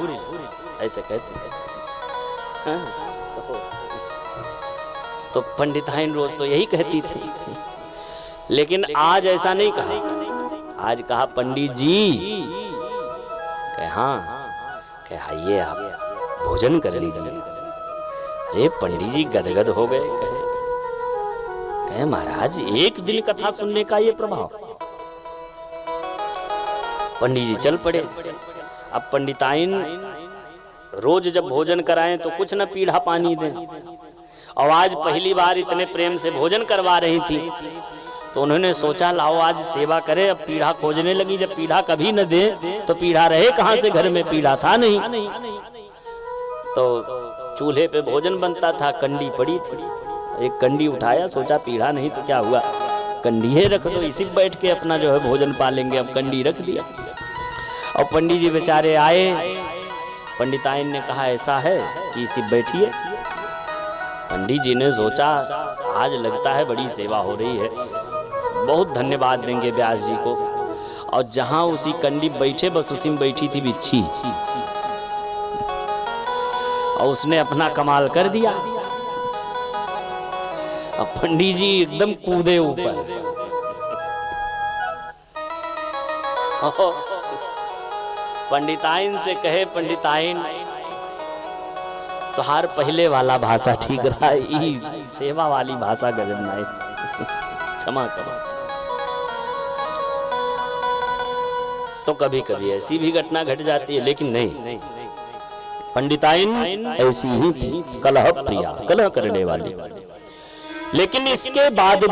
ऐसे कहते हैं। तो पंडिताइन रोज तो यही कहती थी, लेकिन आज ऐसा नहीं कहा। आज कहा पंडित जी, कहे हाँ, कहे आइए आप भोजन कर लीजिए। अरे पंडित जी गदगद हो गए, कहे महाराज एक दिन कथा सुनने का ये प्रभाव। पंडित जी चल पड़े। अब पंडिताइन रोज जब भोजन कराएं तो कुछ न पीढ़ा पानी दें, और आज पहली बार इतने प्रेम से भोजन करवा रही थी, तो उन्होंने सोचा लाओ आज सेवा करे। अब पीढ़ा खोजने लगी, जब पीढ़ा कभी न दे तो पीढ़ा रहे कहां से, घर में पीढ़ा था नहीं। तो चूल्हे पे भोजन बनता था, कंडी पड़ी थी, एक कंडी उठाया, सोचा पीढ़ा नहीं तो क्या हुआ, कंडी है रख दो, इसी बैठ के अपना जो है भोजन पालेंगे। अब कंडी रख दिया और पंडित जी बेचारे आए। पंडिताइन ने कहा ऐसा है कि इसी बैठिए। पंडित जी ने सोचा आज लगता है बड़ी सेवा हो रही है, बहुत धन्यवाद देंगे व्यास जी को। और जहां उसी कंडी बैठे, बस उसी में बैठी थी बिच्छी, और उसने अपना कमाल कर दिया। अब पंडित जी एकदम कूदे ऊपर। पंडिताइन से कहे पंडिताइन तुहार पहले वाला भाषा ठीक रहा, सेवा वाली भाषा गजब नहीं, क्षमा करो। तो कभी कभी ऐसी भी घटना घट जाती है, लेकिन नहीं, पंडिताइन ऐसी ही थी, कलह प्रिया, कलह करने वाली। लेकिन इसके बाद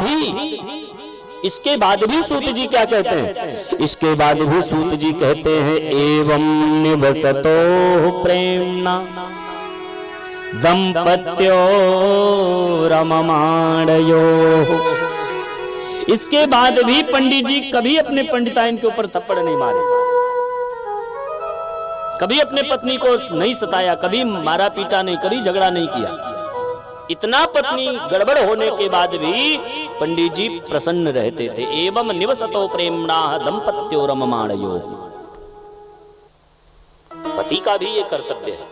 भी सूत जी क्या कहते हैं? इसके बाद भी सूत जी कहते हैं एवं निवसतो प्रेमना दंपत्यो रममाणयो। इसके बाद भी पंडित जी कभी अपने पंडिताइन के ऊपर थप्पड़ नहीं मारे, कभी अपने पत्नी को नहीं सताया, कभी मारा पीटा नहीं, कभी झगड़ा नहीं किया। इतना पत्नी गड़बड़ होने के बाद भी पंडित जी प्रसन्न रहते थे। एवं निवसतो प्रेमणा दंपत्यो रममाणयो। पति का भी ये कर्तव्य है।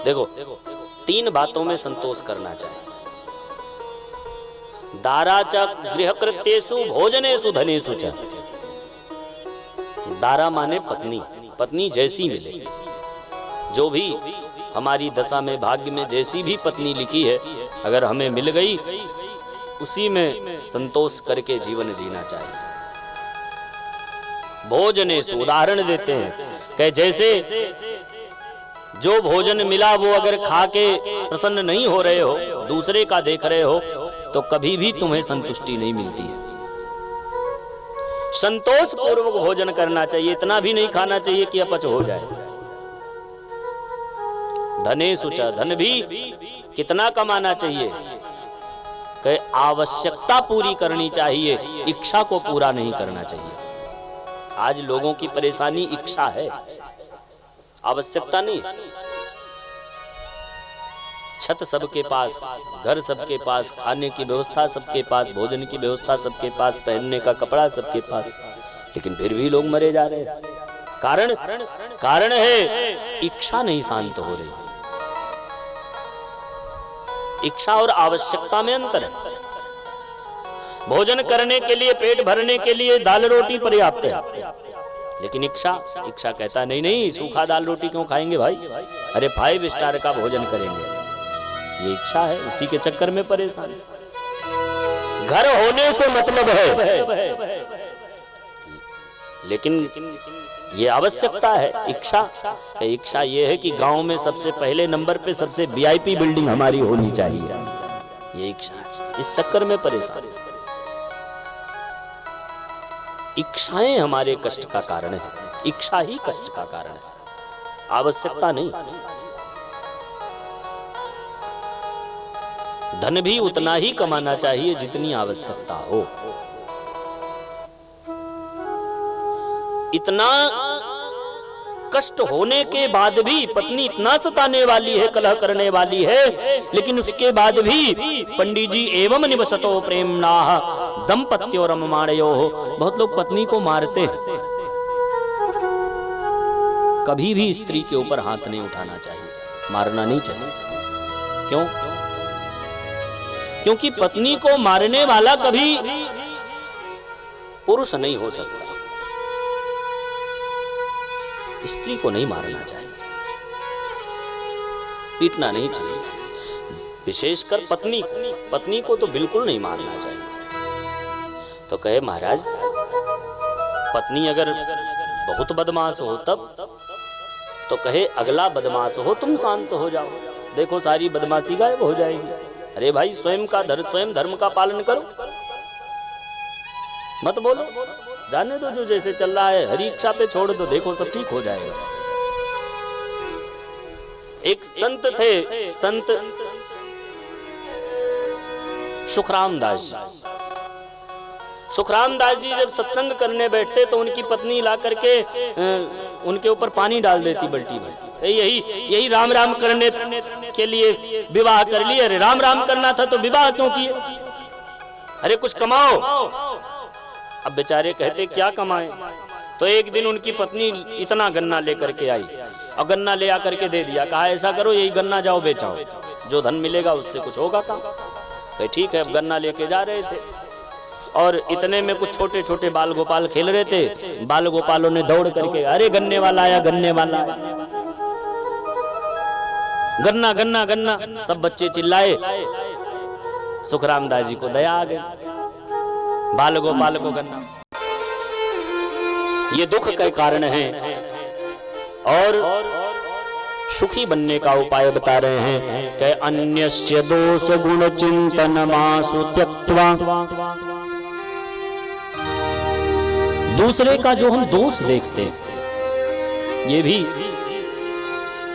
देखो 3 बातों में संतोष करना चाहिए। दारा च गृहकृत्येषु भोजनेषु धनेषु च। दारा माने पत्नी, पत्नी जैसी मिले। जो भी हमारी दशा में भाग्य में जैसी भी पत्नी लिखी है, अगर हमें मिल गई उसी में संतोष करके जीवन जीना चाहिए। भोजनेषु उदाहरण देते हैं कि जैसे जो भोजन मिला वो अगर खा के प्रसन्न नहीं हो रहे हो, दूसरे का देख रहे हो, तो कभी भी तुम्हें संतुष्टि नहीं मिलती है। संतोष पूर्वक भोजन करना चाहिए, इतना भी नहीं खाना चाहिए कि अपच हो जाए। धनेषु च, धन भी कितना कमाना चाहिए कि आवश्यकता पूरी करनी चाहिए, इच्छा को पूरा नहीं करना चाहिए। आज लोगों की परेशानी इच्छा है, आवश्यकता नहीं। छत सबके पास, घर सबके पास, खाने की व्यवस्था सबके पास, भोजन की व्यवस्था सबके पास, पहनने का कपड़ा सबके पास, लेकिन फिर भी लोग मरे जा रहे हैं। कारण है इच्छा नहीं शांत हो रही। इच्छा और आवश्यकता में अंतर है। भोजन करने के लिए, पेट भरने के लिए दाल रोटी पर्याप्त है, लेकिन इच्छा कहता नहीं, सूखा दाल रोटी क्यों खाएंगे भाई, अरे 5 स्टार का भोजन करेंगे। ये इच्छा है, उसी के चक्कर में परेशान। घर होने से मतलब है, लेकिन ये आवश्यकता है। इच्छा ये है कि गांव में सबसे पहले नंबर पे सबसे VIP बिल्डिंग हमारी होनी चाहिए। ये इच्छा है, इस चक्कर में परेशान। इच्छाएं हमारे कष्ट का कारण है, इच्छा ही कष्ट का कारण है, आवश्यकता नहीं। धन भी उतना ही कमाना चाहिए जितनी आवश्यकता हो। इतना कष्ट होने के बाद भी पत्नी इतना सताने वाली है, कलह करने वाली है, लेकिन उसके बाद भी पंडित जी एवं निवसतो प्रेमनाः दंपत्यो रममाणयो। बहुत लोग पत्नी को मारते हैं। कभी भी स्त्री के ऊपर हाथ नहीं उठाना चाहिए, मारना नहीं चाहिए। क्यों? क्योंकि पत्नी को मारने वाला कभी पुरुष नहीं हो सकता। स्त्री को नहीं मारना चाहिए, पीटना नहीं चाहिए, विशेषकर पत्नी को तो बिल्कुल नहीं मारना चाहिए। तो कहे महाराज, पत्नी अगर बहुत बदमाश हो तब? तो कहे अगला बदमाश हो तुम शांत हो जाओ, देखो सारी बदमाशी गायब हो जाएगी। अरे भाई, स्वयं धर्म का पालन करो, मत बोलो, जाने दो, जो जैसे चल रहा है हरी इच्छा पे छोड़ दो, देखो सब ठीक हो जाएगा। एक संत थे, संत सुखराम दास जी। सुखराम दास जी जब सत्संग करने बैठते तो उनकी पत्नी ला करके उनके ऊपर पानी डाल देती बाल्टी में। यही राम राम करने के लिए विवाह कर लिए। अरे राम राम करना था तो विवाह क्यों किए? अरे कुछ कमाओ। अब बेचारे कहते क्या कमाएं? तो एक दिन उनकी पत्नी इतना गन्ना लेकर के आई और गन्ना ले आकर के दे दिया। कहा ऐसा करो, यही गन्ना जाओ बेचाओ, जो धन मिलेगा उससे कुछ होगा काम। कहे ठीक है। अब गन्ना लेके जा रहे थे और इतने में कुछ छोटे छोटे बाल गोपाल खेल रहे थे। बाल गोपालों ने दौड़ करके, अरे गन्ने वाला आया, गन्ने वाला, गन्ना गन्ना गन्ना, सब बच्चे चिल्लाए। सुखराम दास जी को दया आ गई, बाल गोपाल को गन्ना। ये दुख का कारण है और सुखी बनने का उपाय बता रहे हैं कि अन्यस्य दोष गुण चिंतनमासु त्यक्त्वा। दूसरे का जो हम दोष देखते हैं, ये भी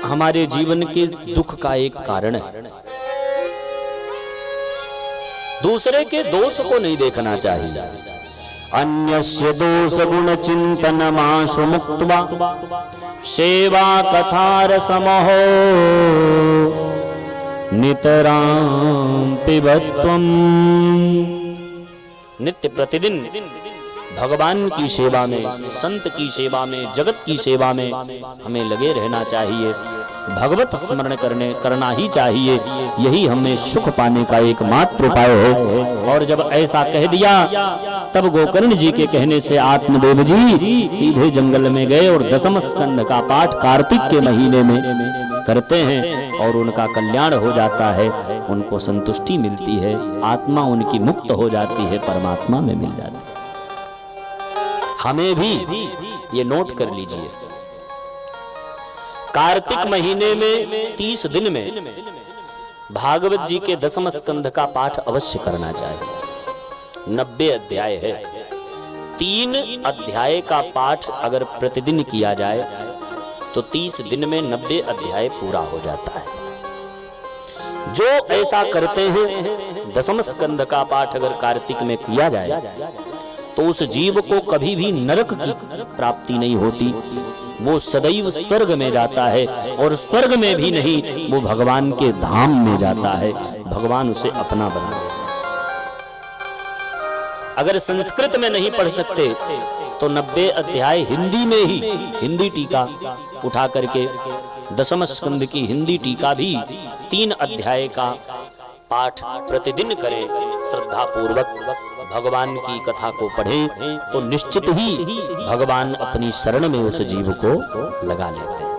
हमारे जीवन के दुख का एक कारण है। दूसरे के दोष को नहीं देखना चाहिए। अन्यस्य दोष गुण चिंतनमाशु मुक्त्वा सेवा कथार समहो नितरां पिबत्वम्। नित्य प्रतिदिन भगवान की सेवा में, संत की सेवा में, जगत की सेवा में हमें लगे रहना चाहिए। भगवत स्मरण करना ही चाहिए। यही हमें सुख पाने का एकमात्र उपाय है। और जब ऐसा कह दिया तब गोकर्ण जी के कहने से आत्मदेव जी सीधे जंगल में गए और दशम स्कंध का पाठ कार्तिक के महीने में करते हैं और उनका कल्याण हो जाता है, उनको संतुष्टि मिलती है, आत्मा उनकी मुक्त हो जाती है, परमात्मा में मिल जाती है। हमें भी ये नोट कर लीजिए, कार्तिक महीने में 30 दिन में भागवत जी के दशम स्कंध का पाठ अवश्य करना चाहिए। 90 अध्याय है, 3 अध्याय का पाठ अगर प्रतिदिन किया जाए तो 30 दिन में 90 अध्याय पूरा हो जाता है। जो ऐसा करते हैं, दशम स्कंध का पाठ अगर कार्तिक में किया जाए तो उस जीव को कभी भी नरक की प्राप्ति नहीं होती, वो सदैव स्वर्ग में जाता है, और स्वर्ग में भी नहीं, वो भगवान के धाम में जाता है, भगवान उसे अपना बना। अगर संस्कृत में नहीं पढ़ सकते तो 90 अध्याय हिंदी में ही, हिंदी टीका उठा करके दशम स्कंद की हिंदी टीका भी 3 अध्याय का पाठ प्रतिदिन करें, श्रद्धा पूर्वक भगवान की कथा को पढ़ें तो निश्चित ही भगवान अपनी शरण में उस जीव को लगा लेते हैं।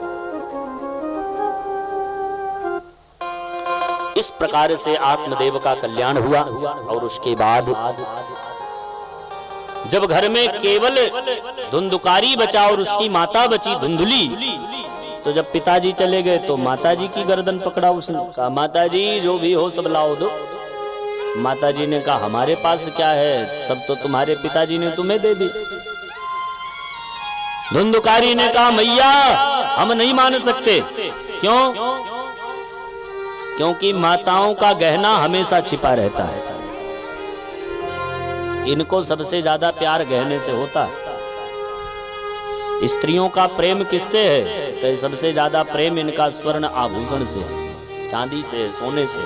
इस प्रकार से आत्मदेव का कल्याण हुआ। और उसके बाद जब घर में केवल धुंधुकारी बचा और उसकी माता बची धुंधुली, तो जब पिताजी चले गए तो माताजी की गर्दन पकड़ा उसने, कहा माताजी जो भी हो सब लाओ दो। माताजी ने कहा हमारे पास क्या है, सब तो तुम्हारे पिताजी ने तुम्हें दे दी। धुंधुकारी ने कहा मैया हम नहीं मान सकते। क्यों? क्योंकि माताओं का गहना हमेशा छिपा रहता है, इनको सबसे ज्यादा प्यार गहने से होता है। स्त्रियों का प्रेम किससे है? तो सबसे ज्यादा प्रेम इनका स्वर्ण आभूषण से, चांदी से, सोने से।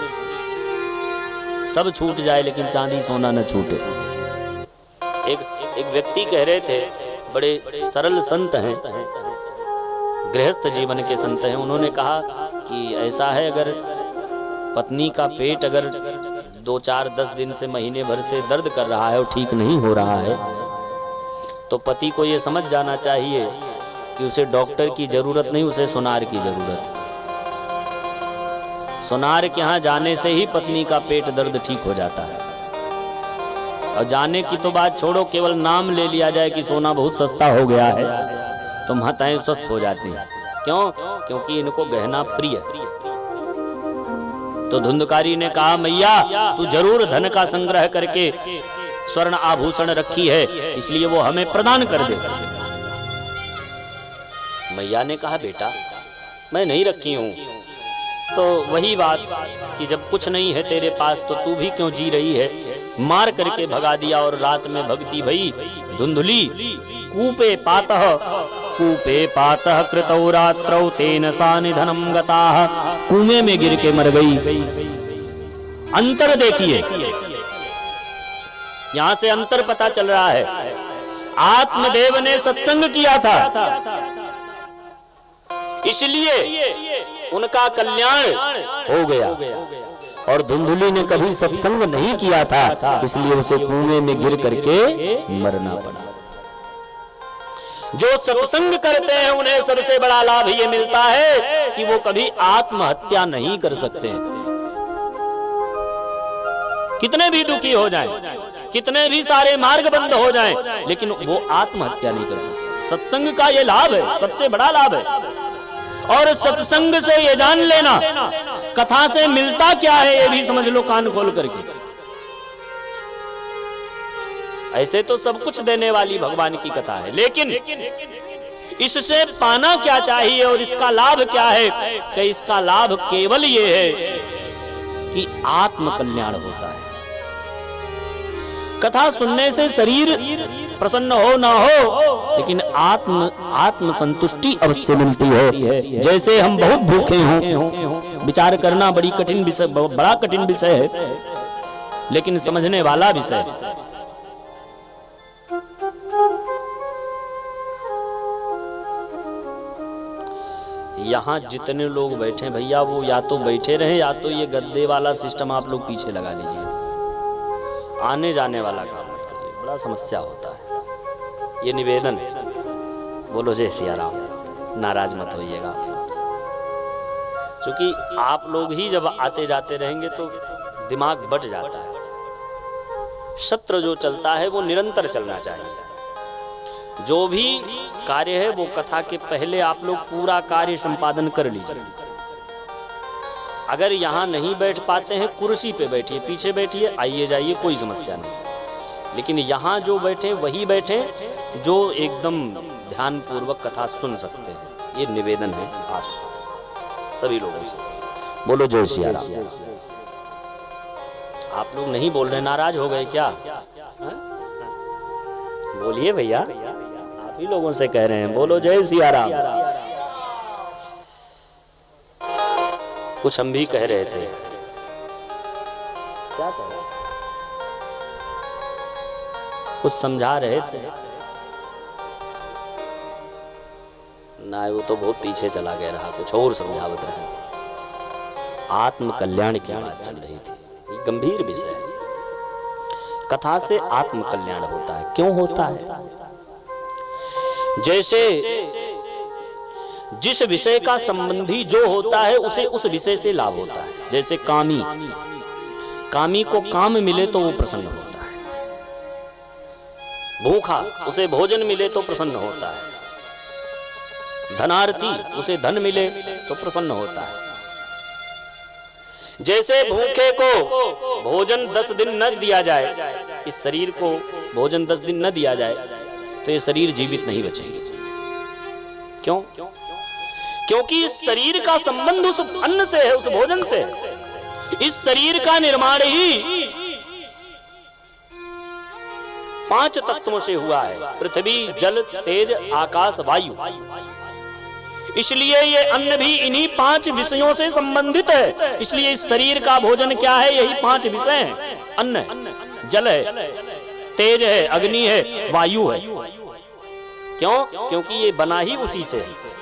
सब छूट जाए लेकिन चांदी सोना न छूटे। एक व्यक्ति कह रहे थे, बड़े सरल संत हैं, गृहस्थ जीवन के संत हैं, उन्होंने कहा कि ऐसा है अगर पत्नी का पेट अगर 2, 4, 10 दिन से, महीने भर से दर्द कर रहा है और ठीक नहीं हो रहा है, तो पति को ये समझ जाना चाहिए कि उसे डॉक्टर की जरूरत नहीं, उसे सुनार की जरूरत है। सुनार के यहाँ जाने से ही पत्नी का पेट दर्द ठीक हो जाता है। और जाने की तो बात छोड़ो, केवल नाम ले लिया जाए कि सोना बहुत सस्ता हो गया है तो माताएं स्वस्थ हो जाती हैं। क्यों? क्योंकि इनको गहना प्रिय। तो धुंधकारी ने कहा मैया तू जरूर धन का संग्रह करके स्वर्ण आभूषण रखी है, इसलिए वो हमें प्रदान कर दे। मैया ने कहा बेटा मैं नहीं रखी हूं। तो वही बात कि जब कुछ नहीं है तेरे पास तो तू भी क्यों जी रही है, मार करके भगा दिया। और रात में भगती भई धुंधुली कूपे पातः कृतौ रात्रौ तेन सा निधनम गताः, कुएं में गिर के मर गई। अंतर देखिए, यहां से अंतर पता चल रहा है। आत्मदेव ने सत्संग किया था, इसलिए उनका कल्याण हो गया, और धुंधुली ने कभी सत्संग नहीं किया था, इसलिए उसे कुएं में गिर करके मरना पड़ा। जो सत्संग करते हैं उन्हें सबसे बड़ा लाभ ये मिलता है कि वो कभी आत्महत्या नहीं कर सकते। कितने भी दुखी हो जाएं, कितने भी सारे मार्ग बंद हो जाएं, लेकिन वो आत्महत्या नहीं कर सकते। सत्संग का ये लाभ है, सबसे बड़ा लाभ है। और सत्संग से ये जान लेना, कथा से मिलता क्या है ये भी समझ लो कान खोल करके। ऐसे तो सब कुछ देने वाली भगवान की कथा है, लेकिन इससे पाना क्या चाहिए और इसका लाभ क्या है? कि इसका लाभ केवल ये है कि आत्म कल्याण होता है। कथा सुनने से शरीर प्रसन्न हो ना हो, लेकिन आत्म संतुष्टि अवश्य मिलती है। जैसे हम बहुत भूखे हों, विचार करना बड़ी कठिन विषय, बड़ा कठिन विषय है, लेकिन समझने वाला विषय। यहाँ जितने लोग बैठे भैया वो या तो बैठे रहे या तो ये गद्दे वाला सिस्टम आप लोग पीछे लगा लीजिए। आने जाने वाला काम मत करिए, बड़ा समस्या होता है। ये निवेदन है। बोलो जय सिया राम। नाराज मत होइएगा, क्योंकि आप लोग ही जब आते जाते रहेंगे तो दिमाग बट जाता है। सत्र जो चलता है वो निरंतर चलना चाहिए। जो भी कार्य है वो कथा के पहले आप लोग पूरा कार्य संपादन कर लीजिए। अगर यहाँ नहीं बैठ पाते हैं, कुर्सी पे बैठिए, पीछे बैठिए, आइए जाइए, कोई समस्या नहीं। लेकिन यहाँ जो बैठे वही बैठे जो एकदम ध्यान पूर्वक कथा सुन सकते हैं। ये निवेदन है आप सभी लोगों से। बोलो जय सिया राम। आप लोग नहीं बोल रहे, नाराज हो गए क्या? बोलिए भैया, आप ही लोगों से कह रहे हैं, बोलो जय सिया राम। कुछ हम भी कह रहे थे। क्या कह रहे? कुछ समझा रहे थे ना, वो तो बहुत पीछे चला गया रहा, कुछ और समझावत रहे। आत्म कल्याण की बात चल रही थी। ये गंभीर विषय है। कथा से आत्म कल्याण होता है। क्यों होता है? जैसे जिस विषय का संबंधी जो होता है उसे उस विषय से लाभ होता है। जैसे कामी को काम मिले तो वो प्रसन्न होता है। भूखा उसे भोजन मिले तो प्रसन्न होता है। धनार्थी उसे धन मिले तो प्रसन्न होता है। जैसे भूखे को भोजन 10 दिन न दिया जाए, इस शरीर को भोजन 10 दिन न दिया जाए तो ये शरीर जीवित नहीं बचेंगे। क्यों? क्योंकि इस शरीर का संबंध उस अन्न से है, उस भोजन से है। इस शरीर का निर्माण ही 5 तत्वों से हुआ है, पृथ्वी, जल, तेज, आकाश, वायु। इसलिए ये अन्न भी इन्हीं 5 विषयों से संबंधित है। इसलिए इस शरीर का भोजन क्या है? यही 5 विषय हैं। अन्न है, जल है, तेज है, अग्नि है, वायु है। क्यों? क्योंकि ये बना ही उसी से है।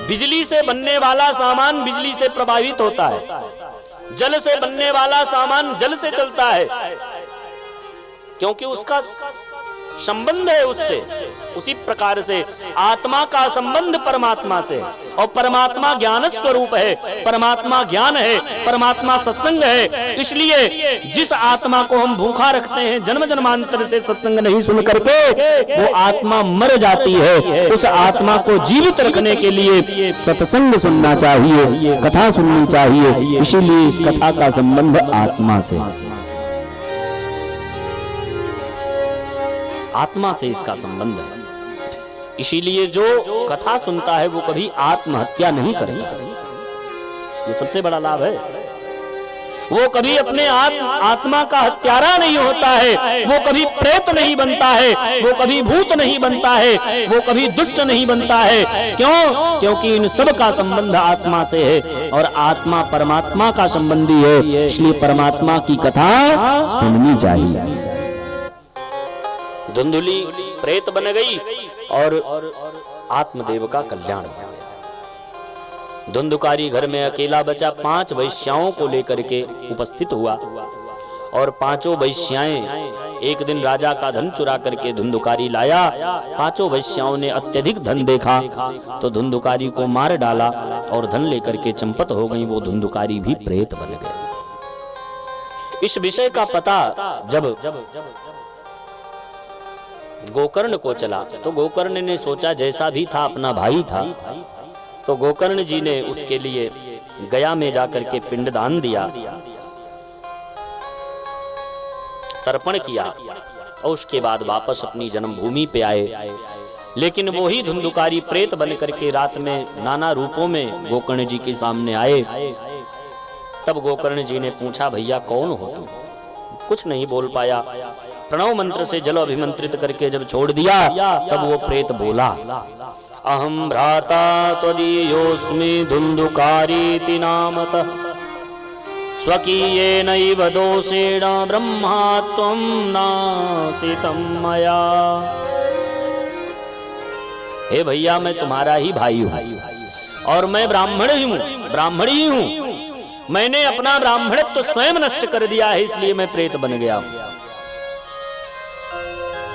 बिजली से बनने वाला सामान बिजली से प्रभावित होता है। जल से बनने वाला सामान जल से चलता है, क्योंकि उसका संबंध है उससे। उसी प्रकार से आत्मा का संबंध परमात्मा से, और परमात्मा ज्ञान स्वरूप है, परमात्मा ज्ञान है, परमात्मा सत्संग है। इसलिए जिस आत्मा को हम भूखा रखते हैं, जन्म जन्मांतर से सत्संग नहीं सुन करके वो आत्मा मर जाती है। उस आत्मा को जीवित रखने के लिए सत्संग सुनना चाहिए, कथा सुननी चाहिए। इसीलिए इस कथा का संबंध आत्मा से, आत्मा से इसका संबंध है। इसीलिए जो कथा सुनता है वो कभी आत्महत्या नहीं करता। ये सबसे बड़ा लाभ है। वो कभी अपने आत्मा का हत्यारा नहीं होता है। वो कभी प्रेत नहीं बनता है, वो कभी भूत नहीं बनता है, वो कभी दुष्ट नहीं बनता है। क्यों? क्योंकि इन सब का संबंध आत्मा से है, और आत्मा परमात्मा का संबंधी है। इसलिए परमात्मा की कथा सुननी चाहिए। धुंधुली प्रेत बन गई और आत्मदेव का कल्याण हो गया। धुंधुकारी घर में अकेला बचा, 5 वैश्याओं को लेकर के उपस्थित हुआ, और 5 वैश्याएं एक दिन राजा का धन चुरा करके धुंधुकारी लाया। 5 वैश्याओं ने अत्यधिक धन देखा तो धुंधुकारी को मार डाला और धन लेकर के चंपत हो गई। वो धुंधुकारी भी प्रेत बन गए। इस विषय का पता जब गोकर्ण को चला तो गोकर्ण ने सोचा, जैसा भी था अपना भाई था, तो गोकर्ण जी ने उसके लिए गया में जाकर के पिंडदान दिया, तर्पण किया, और उसके बाद वापस अपनी जन्मभूमि पे आए। लेकिन वो ही धुंधुकारी प्रेत बन करके रात में नाना रूपों में गोकर्ण जी के सामने आए। तब गोकर्ण जी ने पूछा, भैया कौन हो तुम? कुछ नहीं बोल पाया। प्रणव मंत्र से जल अभिमंत्रित करके जब छोड़ दिया तब वो प्रेत बोला, अहम भ्राता त्वदीयोऽस्मि धुंधुकारीति नामतः स्वकीयेनैव दोषेण ब्रह्मा त्वं नासितं मया। हे भैया मैं तुम्हारा ही भाई हूं और मैं ब्राह्मण ही हूं, ब्राह्मण ही हूं। मैंने अपना ब्राह्मणत्व तो स्वयं नष्ट कर दिया है, इसलिए मैं प्रेत बन गया हूं।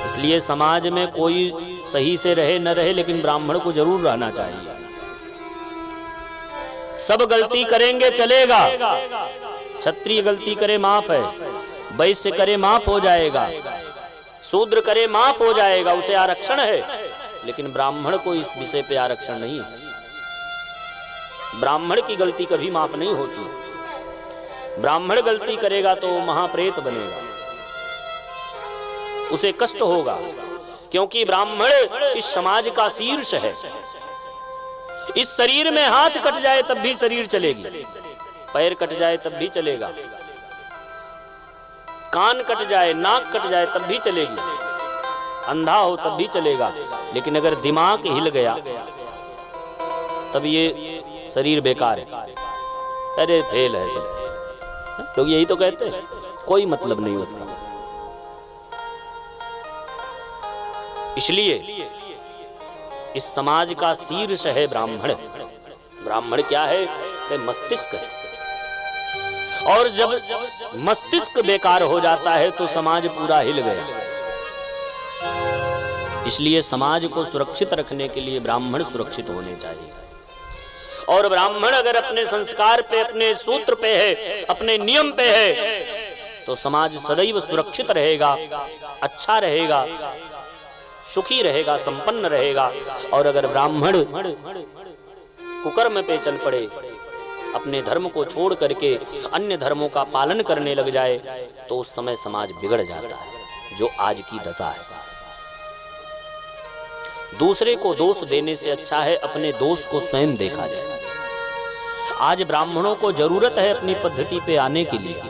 इसलिए समाज में कोई सही से रहे न रहे, लेकिन ब्राह्मण को जरूर रहना चाहिए। सब गलती करेंगे चलेगा, क्षत्रिय गलती करे माफ है, वैश्य करे माफ हो जाएगा, शूद्र करे माफ हो जाएगा, उसे आरक्षण है। लेकिन ब्राह्मण को इस विषय पे आरक्षण नहीं है। ब्राह्मण की गलती कभी माफ नहीं होती। ब्राह्मण गलती करेगा तो महाप्रेत बनेगा, उसे कष्ट होगा, क्योंकि ब्राह्मण इस समाज का शीर्ष है। इस शरीर में हाथ कट जाए तब भी शरीर चलेगी, पैर कट जाए तब भी चलेगा, कान कट जाए, नाक कट जाए तब भी चलेगी, अंधा हो तब भी चलेगा। लेकिन अगर दिमाग हिल गया तब ये शरीर बेकार है, अरे फेल है सब। लोग यही तो कहते हैं, कोई मतलब नहीं उसका। इसलिए इस समाज का शीर्ष है ब्राह्मण। ब्राह्मण क्या है कि मस्तिष्क है, और जब मस्तिष्क बेकार हो जाता है तो समाज पूरा हिल गया। इसलिए समाज को सुरक्षित रखने के लिए ब्राह्मण सुरक्षित होने चाहिए। और ब्राह्मण अगर अपने संस्कार पे, अपने सूत्र पे है, अपने नियम पे है, तो समाज सदैव सुरक्षित रहेगा, अच्छा रहेगा, सुखी रहेगा, संपन्न रहेगा। और अगर ब्राह्मण कुकर्म पे चल पड़े, अपने धर्म को छोड़ करके अन्य धर्मों का पालन करने लग जाए, तो उस समय समाज बिगड़ जाता है, जो आज की दशा है। दूसरे को दोष देने से अच्छा है अपने दोष को स्वयं देखा जाए। आज ब्राह्मणों को जरूरत है अपनी पद्धति पे आने के लिए।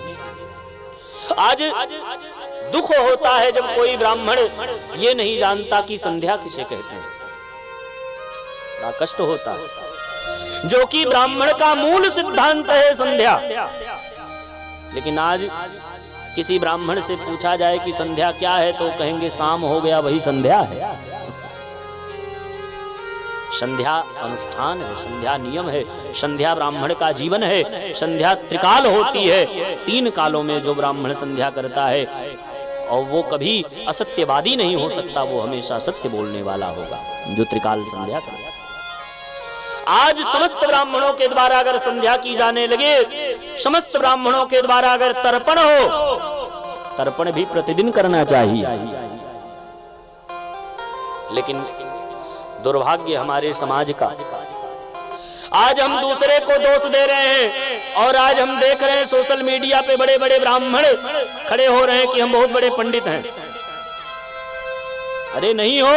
आज दुख होता है जब कोई ब्राह्मण ये नहीं जानता कि संध्या किसे कहते हैं। बड़ा कष्ट होता है, जो कि ब्राह्मण का मूल सिद्धांत है संध्या। लेकिन आज किसी ब्राह्मण से पूछा जाए कि संध्या क्या है, तो कहेंगे शाम हो गया वही संध्या है। संध्या अनुष्ठान है, संध्या नियम है, संध्या ब्राह्मण का जीवन है। संध्या त्रिकाल होती है, 3 कालों में जो ब्राह्मण संध्या करता है, और वो कभी असत्यवादी नहीं हो सकता, वो हमेशा सत्य बोलने वाला होगा जो त्रिकाल संध्या करे। आज समस्त ब्राह्मणों के द्वारा अगर संध्या की जाने लगे, समस्त ब्राह्मणों के द्वारा अगर तर्पण हो, तर्पण भी प्रतिदिन करना चाहिए। लेकिन दुर्भाग्य हमारे समाज का, आज हम दूसरे को दोष दे रहे हैं। और आज हम देख रहे हैं सोशल मीडिया पे बड़े बड़े ब्राह्मण खड़े हो रहे हैं कि हम बहुत बड़े पंडित हैं। अरे नहीं हो,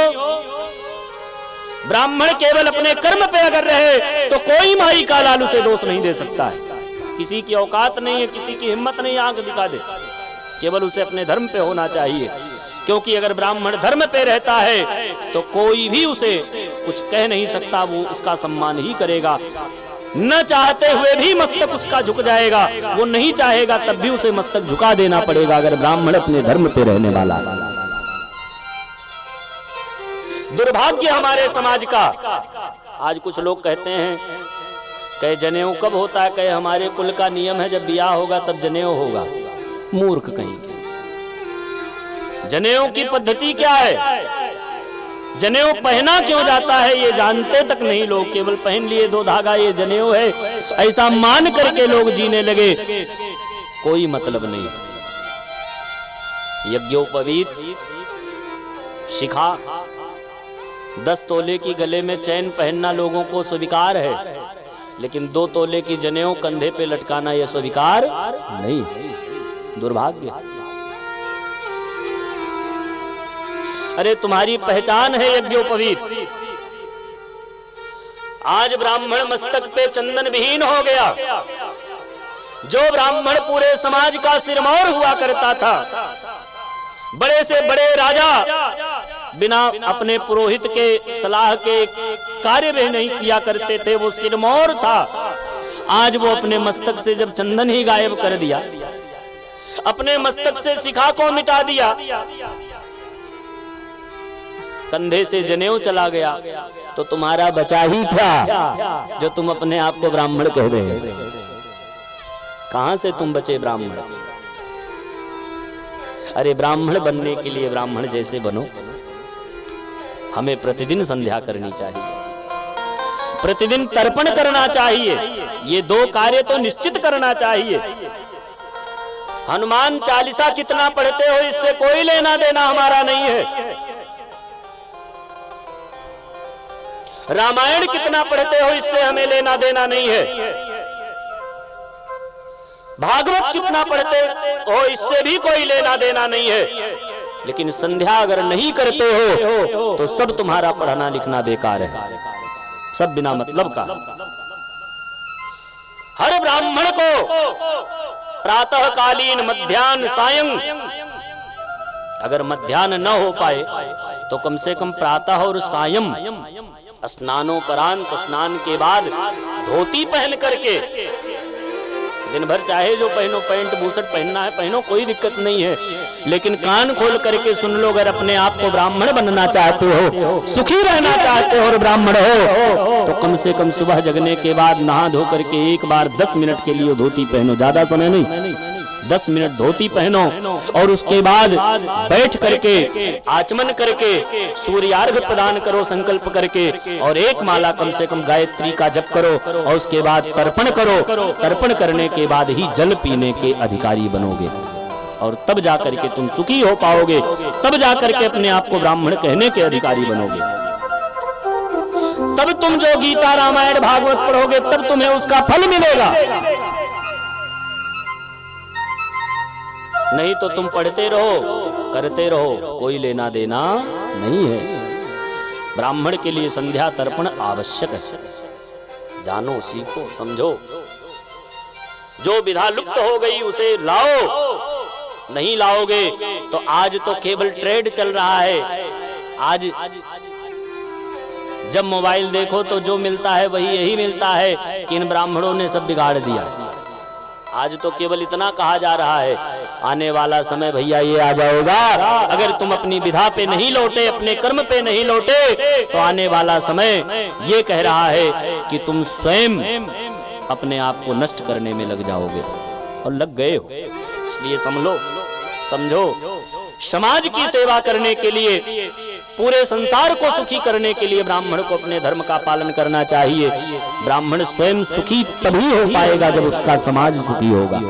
ब्राह्मण केवल अपने कर्म पे अगर रहे तो कोई माई का लाल उसे दोष नहीं दे सकता है। किसी की औकात नहीं है, किसी की हिम्मत नहीं आंख दिखा दे, केवल उसे अपने धर्म पे होना चाहिए। क्योंकि अगर ब्राह्मण धर्म पे रहता है तो कोई भी उसे कुछ कह नहीं सकता, वो उसका सम्मान ही करेगा। न चाहते हुए भी मस्तक उसका झुक जाएगा, वो नहीं चाहेगा तब भी उसे मस्तक झुका देना पड़ेगा, अगर ब्राह्मण अपने धर्म पे रहने वाला। दुर्भाग्य हमारे समाज का। आज कुछ लोग कहते हैं कहे जनेऊ कब होता है, कहे हमारे कुल का नियम है जब ब्याह होगा तब जनेऊ होगा। मूर्ख कहीं के। जनेऊ की पद्धति क्या है, जनेऊ पहना क्यों जाता है ये जानते तक नहीं लोग। केवल पहन लिए 2 धागा ये जनेऊ है, ऐसा मान करके लोग जीने लगे, कोई मतलब नहीं। यज्ञोपवीत शिखा 10 तोले की गले में चैन पहनना लोगों को स्वीकार है, लेकिन 2 तोले की जनेऊ कंधे पे लटकाना यह स्वीकार नहीं। दुर्भाग्य। अरे तुम्हारी पहचान है यज्ञोपवीत। आज ब्राह्मण मस्तक पे चंदन विहीन हो गया। जो ब्राह्मण पूरे समाज का सिरमौर हुआ करता था, बड़े से बड़े राजा बिना अपने पुरोहित के सलाह के कार्य भी नहीं किया करते थे, वो सिरमौर था। आज वो अपने मस्तक से जब चंदन ही गायब कर दिया, अपने मस्तक से शिखा को मिटा दिया, कंधे से जनेऊ चला गया, तो तुम्हारा बचा ही क्या जो तुम अपने आप को ब्राह्मण कह रहे हो? कहां से तुम बचे ब्राह्मण? अरे ब्राह्मण बनने के लिए ब्राह्मण जैसे बनो। हमें प्रतिदिन संध्या करनी चाहिए, प्रतिदिन तर्पण करना चाहिए। ये 2 कार्य तो निश्चित करना चाहिए। हनुमान चालीसा कितना पढ़ते हो इससे कोई लेना देना हमारा नहीं है। रामायण कितना पढ़ते हो इससे हमें लेना देना नहीं है। भागवत कितना पढ़ते हो इससे भी कोई लेना देना नहीं है। लेकिन संध्या अगर नहीं करते हो तो सब तुम्हारा पढ़ना लिखना बेकार है, सब बिना मतलब का। हर ब्राह्मण को प्रातः कालीन, मध्याह्न, सायं, अगर मध्याह्न न हो पाए तो कम से कम प्रातः और सायं स्नानोपरांत, स्नान के बाद धोती पहन करके, दिन भर चाहे जो पहनो, पैंट बूशर्ट पहनना है पहनो, कोई दिक्कत नहीं है। लेकिन कान खोल करके सुन लो, अगर अपने आप को ब्राह्मण बनना चाहते हो, सुखी रहना चाहते हो और ब्राह्मण हो, तो कम से कम सुबह जगने के बाद नहा धो करके एक बार 10 मिनट के लिए धोती पहनो। ज्यादा समय नहीं, 10 मिनट धोती पहनो और उसके बाद बैठ करके आचमन करके सूर्यार्घ प्रदान करो संकल्प करके, और एक माला कम से कम गायत्री का जप करो और उसके बाद तर्पण करो। तर्पण करने के बाद ही जल पीने के अधिकारी बनोगे और तब जाकर के तुम सुखी हो पाओगे, तब जाकर के अपने आप को ब्राह्मण कहने के अधिकारी बनोगे। तब तुम जो गीता, रामायण, भागवत पढ़ोगे तब तुम्हें उसका फल मिलेगा। नहीं तो तुम पढ़ते रहो, करते रहो, कोई लेना देना नहीं है। ब्राह्मण के लिए संध्या तर्पण आवश्यक है। जानो, सीखो, समझो। जो विधा लुप्त हो गई उसे लाओ। नहीं लाओगे तो आज तो केबल ट्रेड चल रहा है। आज जब मोबाइल देखो तो जो मिलता है वही यही मिलता है कि इन ब्राह्मणों ने सब बिगाड़ दिया। आज तो केवल इतना कहा जा रहा है, आने वाला समय भैया ये आ जाएगा, अगर तुम अपनी विधा पे नहीं लौटे, अपने कर्म पे नहीं लौटे, तो आने वाला समय ये कह रहा है कि तुम स्वयं अपने आप को नष्ट करने में लग जाओगे और लग गए हो। इसलिए समझो, समाज की सेवा करने के लिए, पूरे संसार को सुखी करने के लिए ब्राह्मण को अपने धर्म का पालन करना चाहिए। ब्राह्मण स्वयं सुखी तभी हो पाएगा जब उसका समाज सुखी होगा।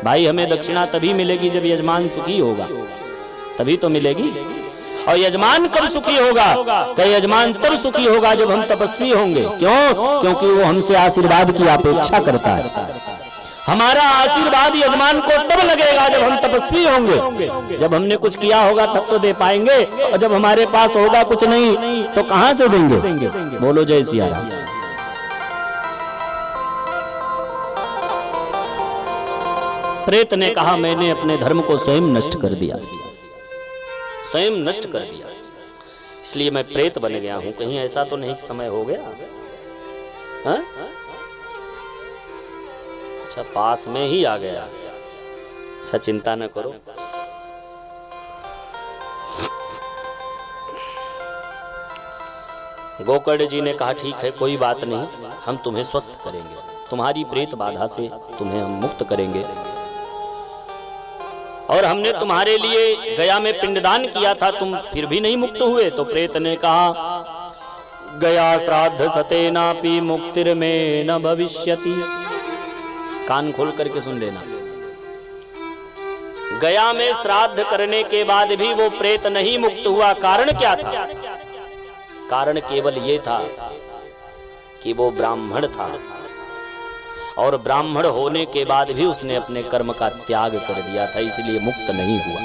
भाई, हमें दक्षिणा तभी मिलेगी जब यजमान सुखी होगा, तभी तो मिलेगी। और यजमान कब सुखी होगा? कि यजमान तब सुखी होगा जब हम तपस्वी होंगे। क्यों? क्योंकि वो हमसे आशीर्वाद की अपेक्षा करता है। हमारा आशीर्वाद यजमान को तब लगेगा जब हम तपस्वी होंगे। जब हमने कुछ किया होगा तब तो दे पाएंगे, और जब हमारे पास होगा कुछ नहीं तो कहां से देंगे? बोलो जय सिया राम। प्रेत ने कहा, मैंने अपने धर्म को स्वयं नष्ट कर दिया, स्वयं नष्ट कर दिया, इसलिए मैं प्रेत बन गया हूं। कहीं ऐसा तो नहीं समय हो गया? हा? अच्छा, पास में ही आ गया। अच्छा, चिंता न करो। गोकर्ण जी ने कहा, ठीक है, कोई बात नहीं, हम तुम्हें स्वस्थ करेंगे, तुम्हारी प्रेत बाधा से तुम्हें हम मुक्त करेंगे। और हमने तुम्हारे लिए गया में पिंडदान किया था, तुम फिर भी नहीं मुक्त हुए। तो प्रेत ने कहा, गया श्राद्ध सतेनापि मुक्तिर्मे न भविष्यति। कान खोल करके सुन लेना। गया में श्राद्ध करने के बाद भी वो प्रेत नहीं मुक्त हुआ। कारण क्या था? कारण केवल ये था कि वो ब्राह्मण था, और ब्राह्मण होने के बाद भी उसने अपने कर्म का त्याग कर दिया था, इसलिए मुक्त नहीं हुआ।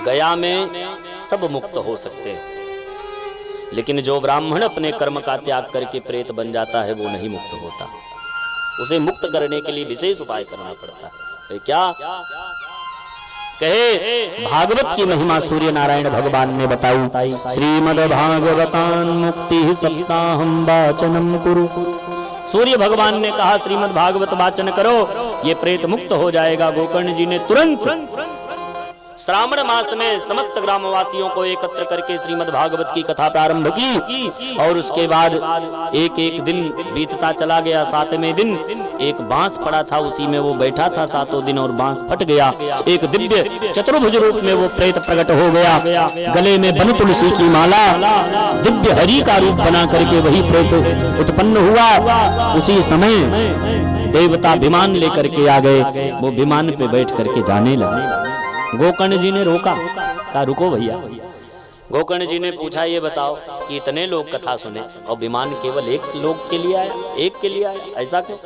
गया में सब मुक्त हो सकते हैं, लेकिन जो ब्राह्मण अपने कर्म का त्याग करके प्रेत बन जाता है वो नहीं मुक्त होता। उसे मुक्त करने के लिए विशेष उपाय करना पड़ता है। क्या कहे? भागवत की महिमा सूर्य नारायण भगवान ने बताई। श्रीमद् भागवतान मुक्ति सप्ताहम वाचनम कुरु। सूर्य भगवान ने कहा, श्रीमद् भागवत वाचन करो, ये प्रेत मुक्त हो जाएगा। गोकर्ण जी ने तुरंत श्रावण मास में समस्त ग्रामवासियों को एकत्र करके श्रीमद् भागवत की कथा प्रारंभ की। और उसके बाद एक एक दिन बीतता चला गया। 7वें दिन एक बांस पड़ा था, उसी में वो बैठा था 7 दिन, और बांस फट गया। एक दिव्य चतुर्भुज रूप में वो प्रेत प्रकट हो गया। गले में बन तुलसी की माला, दिव्य हरि का रूप बना करके वही प्रेत उत्पन्न हुआ। उसी समय देवता विमान लेकर के आ गए। वो विमान पे बैठ करके जाने लगे। गोकर्ण जी ने रोका, कहा रुको भैया। गोकर्ण जी ने पूछा, ये बताओ कि इतने लोग कथा सुने और विमान केवल एक लोग के लिए आया, एक के लिए आया, ऐसा क्यों?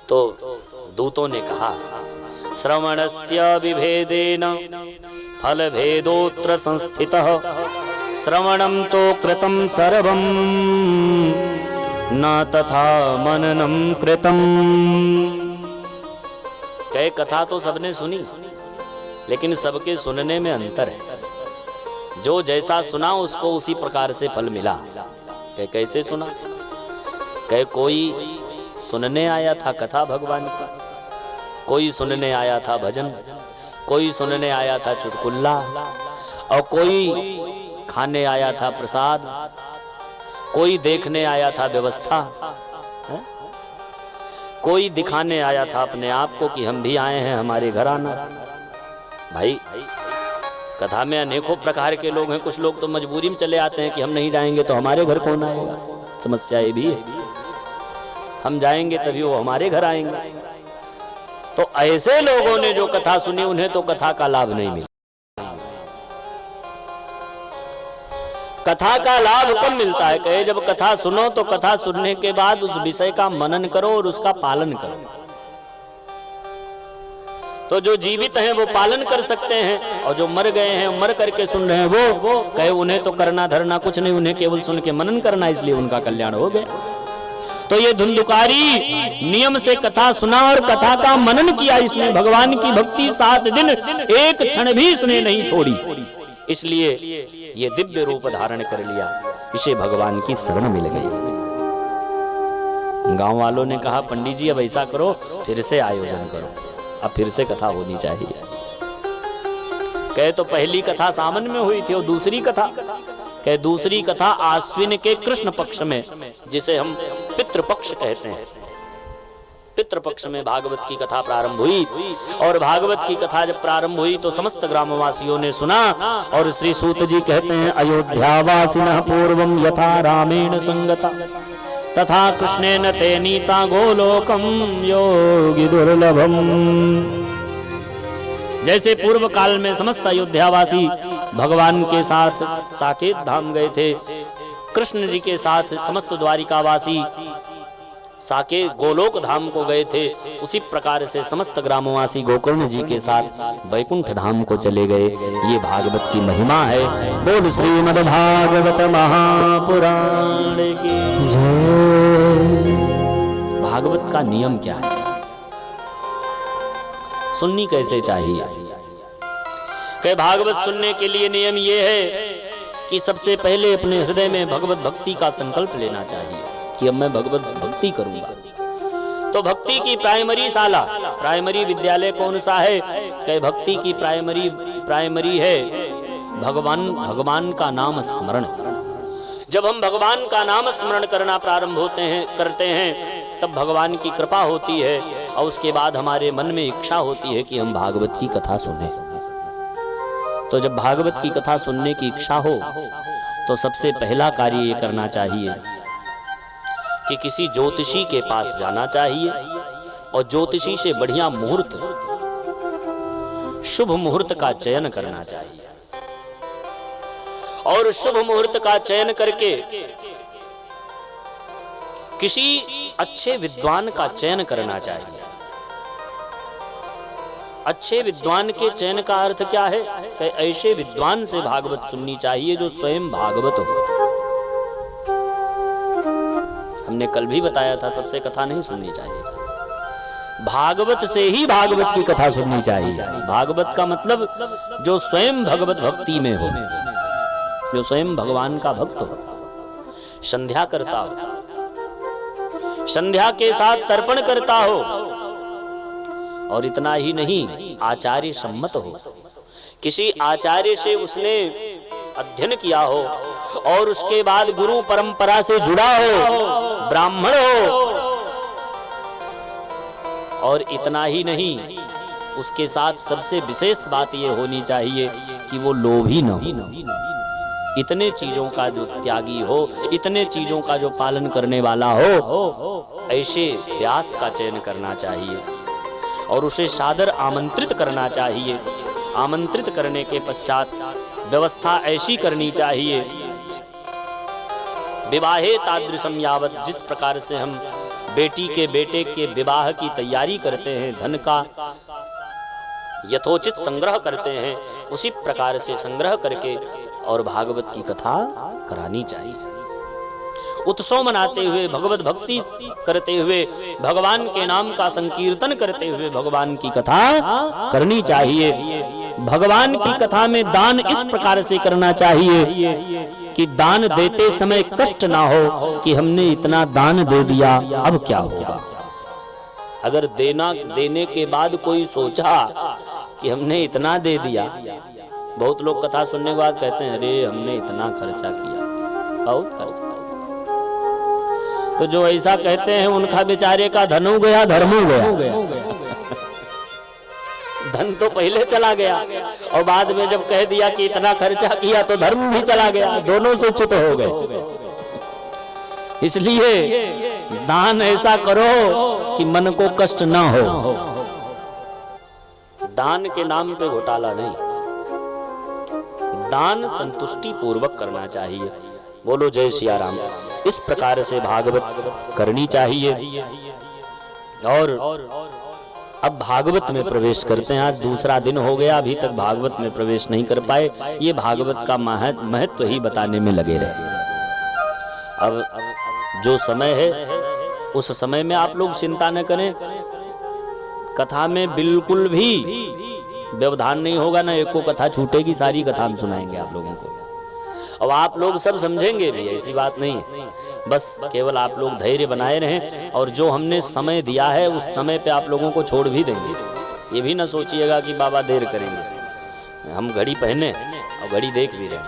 तो दूतों ने कहा, श्रवणस्य विभेदेन फल भेदोत्र संस्थितः श्रवणं तो कृतं सर्वं न तथा मननं कृतं। कई कथा तो सबने सुनी, लेकिन सबके सुनने में अंतर है। जो जैसा सुना उसको उसी प्रकार से फल मिला। कई कैसे सुना? कई कोई सुनने आया था कथा भगवान की, कोई सुनने आया था भजन, कोई सुनने आया था चुटकुल्ला, और कोई खाने आया था प्रसाद, कोई देखने आया था व्यवस्था, कोई दिखाने आया था अपने आप को कि हम भी आए हैं, हमारे घर आना। भाई कथा में अनेकों प्रकार के लोग हैं। कुछ लोग तो मजबूरी में चले आते हैं कि हम नहीं जाएंगे तो हमारे घर कौन आएगा। समस्या ये भी है, हम जाएंगे तभी वो हमारे घर आएंगे। तो ऐसे लोगों ने जो कथा सुनी उन्हें तो कथा का लाभ नहीं मिला। कथा का लाभ कब मिलता है? कहे जब कथा सुनो तो कथा सुनने के बाद उस विषय का मनन करो और उसका पालन करो। तो जो जीवित हैं वो पालन कर सकते हैं, और जो मर गए हैं मर करके सुन रहे हैं वो कहे उन्हें तो करना धरना कुछ नहीं, उन्हें केवल सुन के मनन करना, इसलिए उनका कल्याण हो गया। तो ये धुंधुकारी नियम से कथा सुना और कथा का मनन किया इसने। भगवान की भक्ति 7 दिन एक क्षण भी इसने नहीं छोड़ी, इसलिए ये दिव्य रूप धारण कर लिया। इसे भगवान की शरण मिल गई। गांव वालों ने कहा, पंडित जी अब ऐसा करो, फिर से आयोजन करो, अब फिर से कथा होनी चाहिए। कहे तो पहली कथा सावन में हुई थी, और दूसरी कथा कहे दूसरी कथा आश्विन के कृष्ण पक्ष में, जिसे हम पितृपक्ष कहते हैं। पितृपक्ष में भागवत की कथा प्रारंभ हुई, और भागवत की कथा जब प्रारंभ हुई तो समस्त ग्रामवासियों ने सुना। और श्री सूत जी कहते हैं, अयोध्यावासिनः पूर्वं यथा रामेण संगता तथा कृष्णेन ते नीता गोलोकम योगी दुर्लभम। जैसे पूर्व काल में समस्त अयोध्यावासी भगवान के साथ साकेत धाम गए थे, कृष्ण जी के साथ समस्त द्वारिकावासी साकेत गोलोक धाम को गए थे, उसी प्रकार से समस्त ग्रामवासी गोकर्ण जी के साथ वैकुंठ धाम को चले गए। ये भागवत की महिमा है। बोल श्रीमद् भागवत महापुराण की जय। भागवत का नियम क्या है? सुननी कैसे चाहिए? कि भागवत सुनने के लिए नियम ये है कि सबसे पहले अपने हृदय में भगवत भक्ति का संकल्प लेना चाहिए कि अब मैं भगवत भक्ति करूंगा। तो भक्ति की प्राइमरी शाला, प्राइमरी विद्यालय कौन सा है? कि भक्ति की प्राइमरी है भगवान का नाम स्मरण। जब हम भगवान का नाम स्मरण करना प्रारंभ करते हैं तब भगवान की कृपा होती है, और उसके बाद हमारे मन में इच्छा होती है कि हम भागवत की कथा सुने। तो जब भागवत की कथा सुनने की इच्छा हो तो सबसे पहला कार्य ये करना चाहिए कि किसी ज्योतिषी के पास जाना चाहिए, और ज्योतिषी से बढ़िया मुहूर्त, शुभ मुहूर्त का चयन करना चाहिए। और शुभ मुहूर्त का चयन करके किसी अच्छे विद्वान का चयन करना चाहिए। अच्छे विद्वान के चयन का अर्थ क्या है? कि ऐसे विद्वान से भागवत सुननी चाहिए जो स्वयं भागवत हो। हमने कल भी बताया था, सबसे कथा नहीं सुननी चाहिए, भागवत से ही भागवत की कथा सुननी चाहिए। भागवत का मतलब जो स्वयं भगवत भक्ति में हो, जो स्वयं भगवान का भक्त हो, संध्या करता हो, संध्या के साथ तर्पण करता हो, और इतना ही नहीं, आचार्य सम्मत हो, किसी आचार्य से उसने अध्ययन किया हो और उसके बाद गुरु परंपरा से जुड़ा हो, ब्राह्मण हो। और इतना ही नहीं, उसके साथ सबसे विशेष बात ये होनी चाहिए कि वो लोभी न हो। इतने चीजों का जो त्यागी हो, इतने चीजों का जो पालन करने वाला हो, ऐसे व्यास का चयन करना चाहिए और उसे सादर आमंत्रित करना चाहिए। आमंत्रित करने के पश्चात व्यवस्था ऐसी करनी चाहिए, विवाहे तादृशम यावत, जिस प्रकार से हम बेटी के बेटे के विवाह की तैयारी करते हैं, धन का यथोचित संग्रह करते हैं, उसी प्रकार से संग्रह करके और भागवत की कथा करानी चाहिए। उत्सव मनाते हुए, भगवत भक्ति करते हुए, भगवान के नाम का संकीर्तन करते हुए भगवान की कथा करनी चाहिए। भगवान की कथा में दान इस प्रकार से करना चाहिए कि दान देते समय कष्ट ना हो कि हमने इतना दान दे दिया, अब क्या होगा। अगर देने के बाद कोई सोचा कि हमने इतना दे दिया, बहुत लोग कथा सुनने के बाद कहते हैं अरे हमने इतना खर्चा किया, बहुत खर्चा। तो जो ऐसा कहते हैं उनका बेचारे का धन हो गया, धर्म हो गया। धन तो पहले चला गया और बाद में जब कह दिया कि इतना खर्चा किया तो धर्म भी चला गया, दोनों से च्युत हो गए। इसलिए दान ऐसा करो कि मन को कष्ट ना हो। दान के नाम पे घोटाला नहीं, दान संतुष्टि पूर्वक करना चाहिए। बोलो जय सिया राम। इस प्रकार से भागवत करनी चाहिए। और अब भागवत में प्रवेश करते हैं। आज दूसरा दिन हो गया, अभी तक भागवत में प्रवेश नहीं कर पाए। ये भागवत का महत्व ही बताने में लगे रहे। अब जो समय है उस समय में आप लोग चिंता न करें, कथा में बिल्कुल भी व्यवधान नहीं होगा, ना एको कथा छूटेगी, सारी कथा हम सुनाएंगे आप लोगों को। और आप लोग सब समझेंगे भी, ऐसी बात नहीं है। बस केवल आप लोग धैर्य बनाए रहें और जो हमने समय दिया है उस समय पे आप लोगों को छोड़ भी देंगे। ये भी ना सोचिएगा कि बाबा देर करेंगे, हम घड़ी पहने और घड़ी देख भी रहे हैं।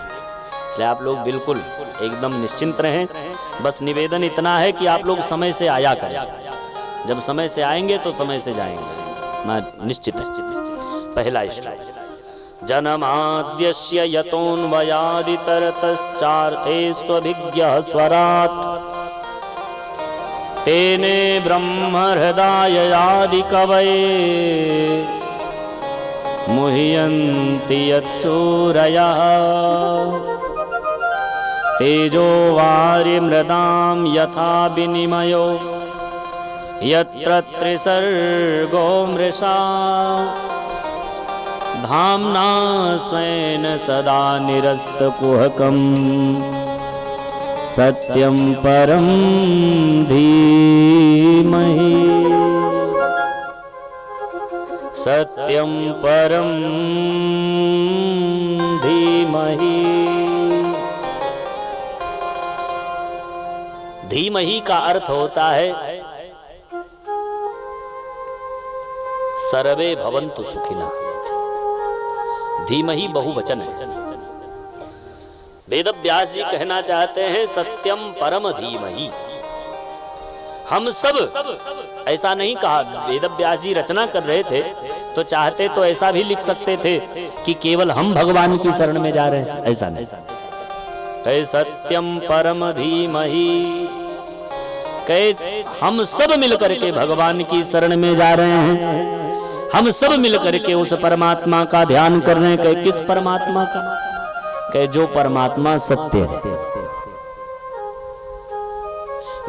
इसलिए आप लोग बिल्कुल एकदम निश्चिंत रहें। बस निवेदन इतना है कि आप लोग समय से आया करें, जब समय से आएंगे तो समय से जाएंगे, ना निश्चित है। पहला श्लोक, जनमाद्यस्य यतोऽन्वयादितरतश्चार्थे स्वभिज्ञः स्वरात् तेने ब्रह्म हृदयादि कवये मुह्यन्ति यत्सूरयः तेजो वारिमृदां यथा विनिमयो यत्र त्रिसर्गो मृषा धाम्ना स्वेन सदा निरस्तकुहकं सत्यं परं धीमहि सत्यं परं धीमहि। धीमहि का अर्थ होता है सर्वे भवन्तु सुखिनः। धीमहि बहुवचन है। वेद व्यास जी कहना चाहते हैं सत्यम परम धीमहि। हम सब, ऐसा नहीं कहा, वेद व्यास जी रचना कर रहे थे तो चाहते तो ऐसा भी लिख सकते थे कि केवल हम भगवान की शरण में जा रहे हैं, ऐसा नहीं। कहे सत्यम परम धीमहि, कहे हम सब मिलकर के भगवान की शरण में जा रहे हैं। हम सब मिलकर के उस परमात्मा का ध्यान कर रहे हैं। कहे किस परमात्मा का? कहे जो परमात्मा सत्य है।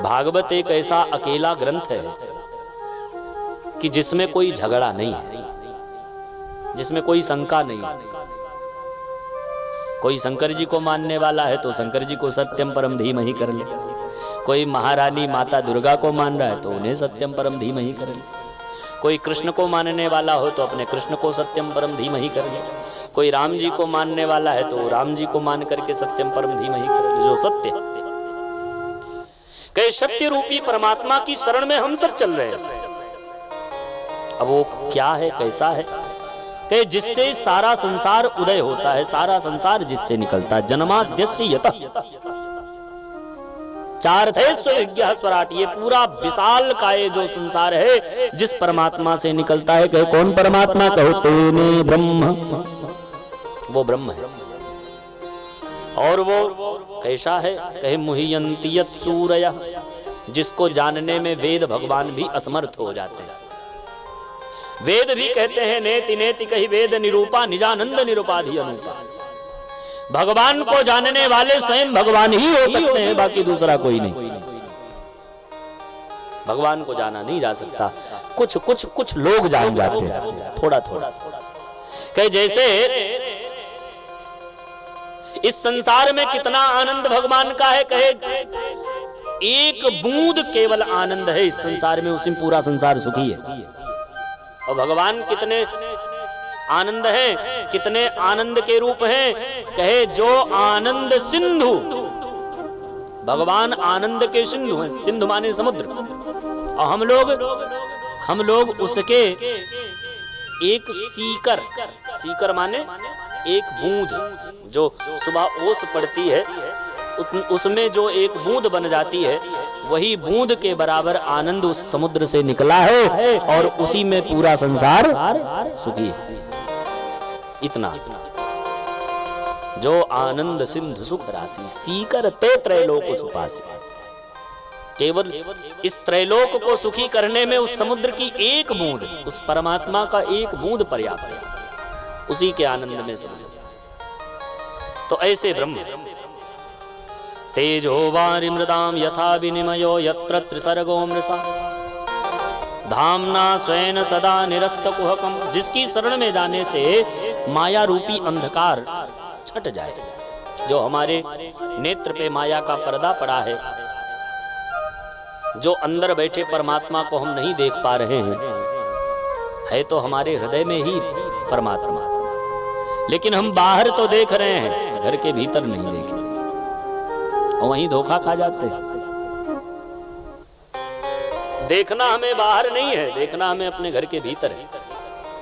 भागवत एक ऐसा अकेला ग्रंथ है कि जिसमें कोई झगड़ा नहीं है, जिसमें कोई शंका नहीं है। कोई शंकर जी को मानने वाला है तो शंकर जी को सत्यम परम धीमहि कर ले, कोई महारानी माता दुर्गा को मान रहा है तो उन्हें सत्यम परम धीमहि कर ले, कोई कृष्ण को मानने वाला हो तो अपने कृष्ण को सत्यम परम धीमहि कर ले, कोई राम जी को मानने वाला है तो राम जी को मान करके सत्यम परम धीमहि कर ले, जो सत्य है। कहे सत्य रूपी परमात्मा की शरण में हम सब चल रहे हैं अब वो क्या है, कैसा है? कि जिससे सारा संसार उदय होता है, सारा संसार जिससे निकलता है। जन्माद्यस्य यतः चार्थेष्वविज्ञः स्वराट, ये पूरा विशाल का ये जो संसार है जिस परमात्मा से निकलता है। कहे कौन परमात्मा? कहो तेने ब्रह्म, वो ब्रह्म है। और वो कैसा है? कहे मुह्यन्ति यत् सूरयः, जिसको जानने में वेद भगवान भी असमर्थ हो जाते हैं। वेद भी कहते हैं नेति नेति कही वेद निरूपा निजानंद निरूपाधि अनुपा। भगवान को जानने वाले स्वयं भगवान ही हो सकते हैं, बाकी दूसरा कोई नहीं। भगवान को जाना नहीं जा सकता, कुछ कुछ कुछ लोग जान जाते हैं, थोड़ा थोड़ा। कहे जैसे इस संसार में कितना आनंद भगवान का है, कहे एक बूंद केवल आनंद है इस संसार में, उसी पूरा संसार सुखी है। और भगवान कितने आनंद है, कितने आनंद के रूप हैं। कहे जो आनंद सिंधु, भगवान आनंद के सिंधु हैं। सिंधु माने समुद्र, और हम लोग उसके एक सीकर, सीकर माने एक बूंद, जो सुबह ओस पड़ती है उसमें जो एक बूंद बन जाती है, वही बूंद के बराबर आनंद उस समुद्र से निकला है, और उसी में पूरा संसार सुखी है। इतना जो आनंद सिंधु सुख राशि, सीकर ते त्रैलोक सुपासी। केवल इस त्रैलोक को सुखी करने में उस समुद्र की एक बूंद, उस परमात्मा का एक बूंद पर्याप्त है, उसी के आनंद में समझ। तो ऐसे ब्रह्म तेजो वारि मृदाम यथा विनिमयो यत्र त्रिसर्गो मृषा धामना स्वेन सदा निरस्त कुहकम, जिसकी शरण में जाने से माया रूपी अंधकार छट जाए। जो हमारे नेत्र पे माया का पर्दा पड़ा है, जो अंदर बैठे परमात्मा को हम नहीं देख पा रहे हैं, है तो हमारे हृदय में ही परमात्मा, लेकिन हम बाहर तो देख रहे हैं, घर के भीतर नहीं देखे, और वहीं धोखा खा जाते हैं। देखना हमें बाहर नहीं है, देखना हमें अपने घर के भीतर है।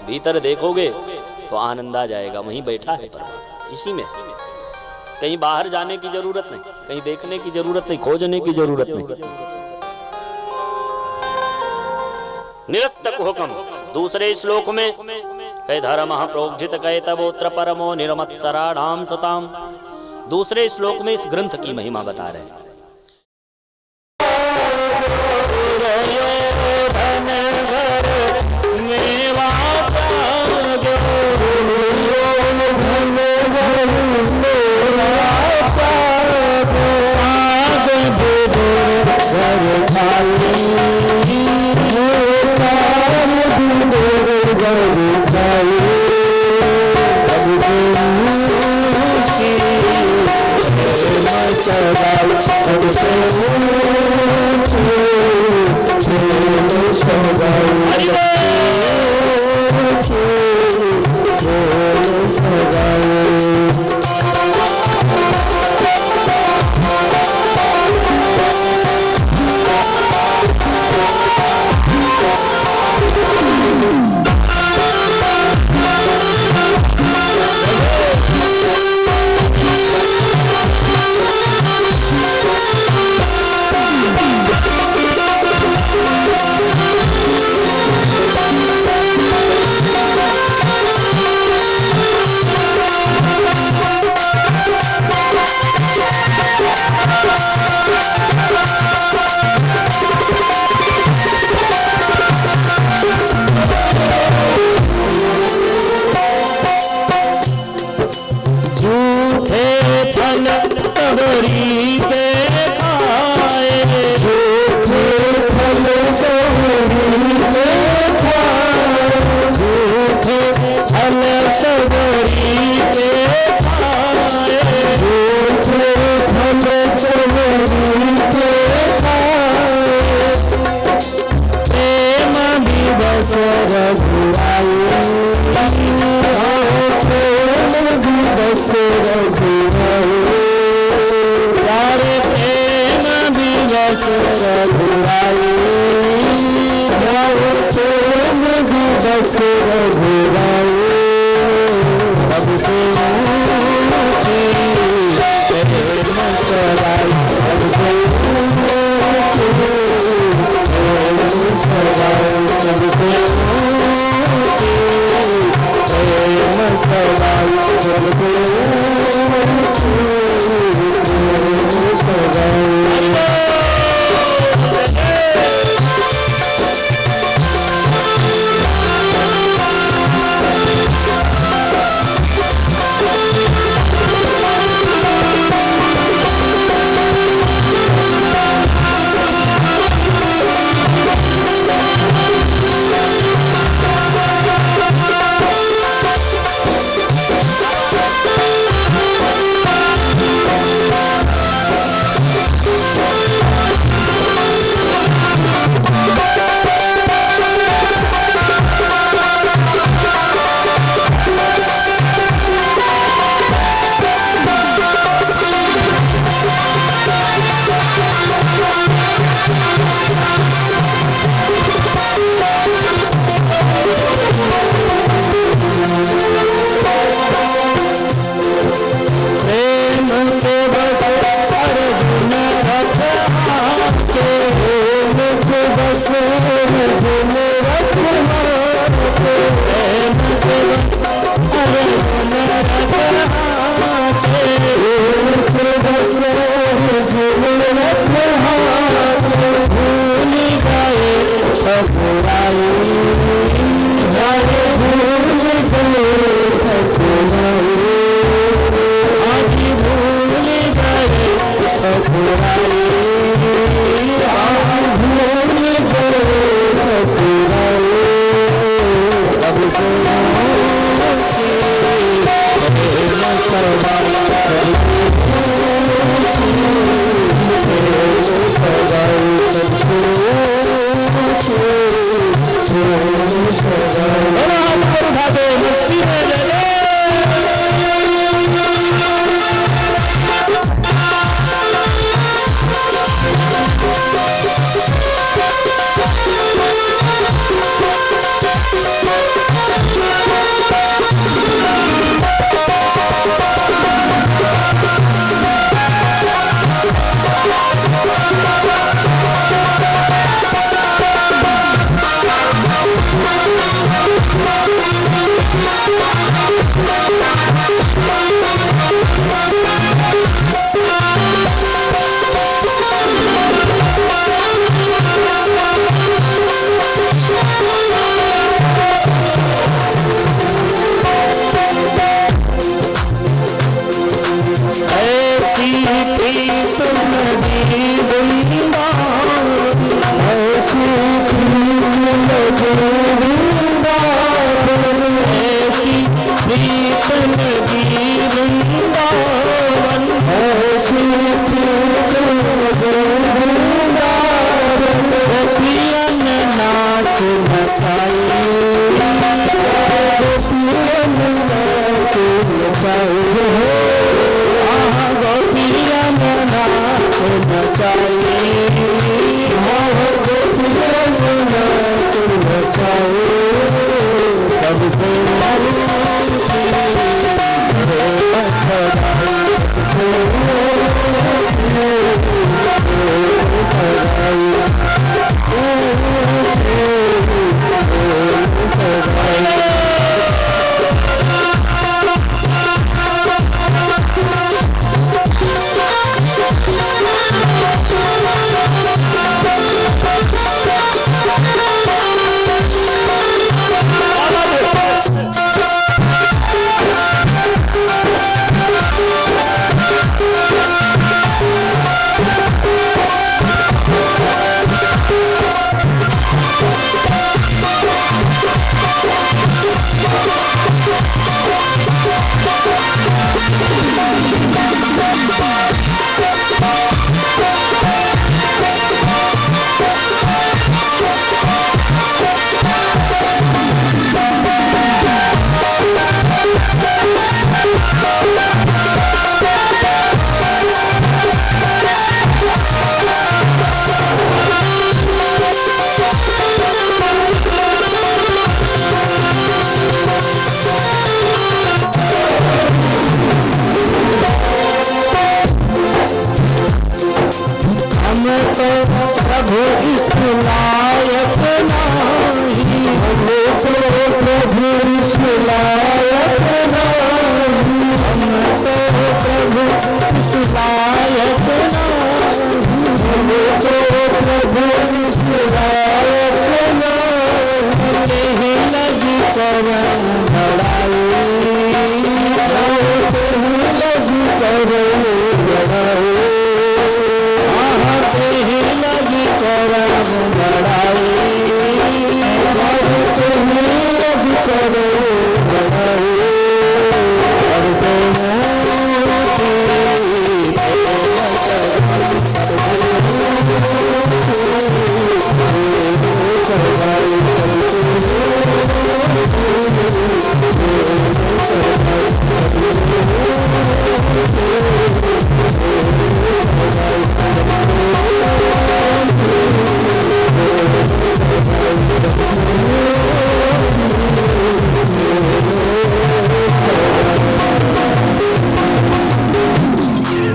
भीतर देखोगे तो आनंद आ जाएगा, वहीं बैठा है परमात्मा, इसी में। कहीं बाहर जाने की जरूरत नहीं, कहीं देखने की जरूरत नहीं, खोजने की जरूरत नहीं। निरस्तक हुक्म दूसरे श्लोक में कहे धर्म प्रोक्षित कहे तबोत्र परमो निर्मत्सराणाम सताम। दूसरे श्लोक में इस ग्रंथ की महिमा बता रहे हैं। रघुराई सगाई सबसे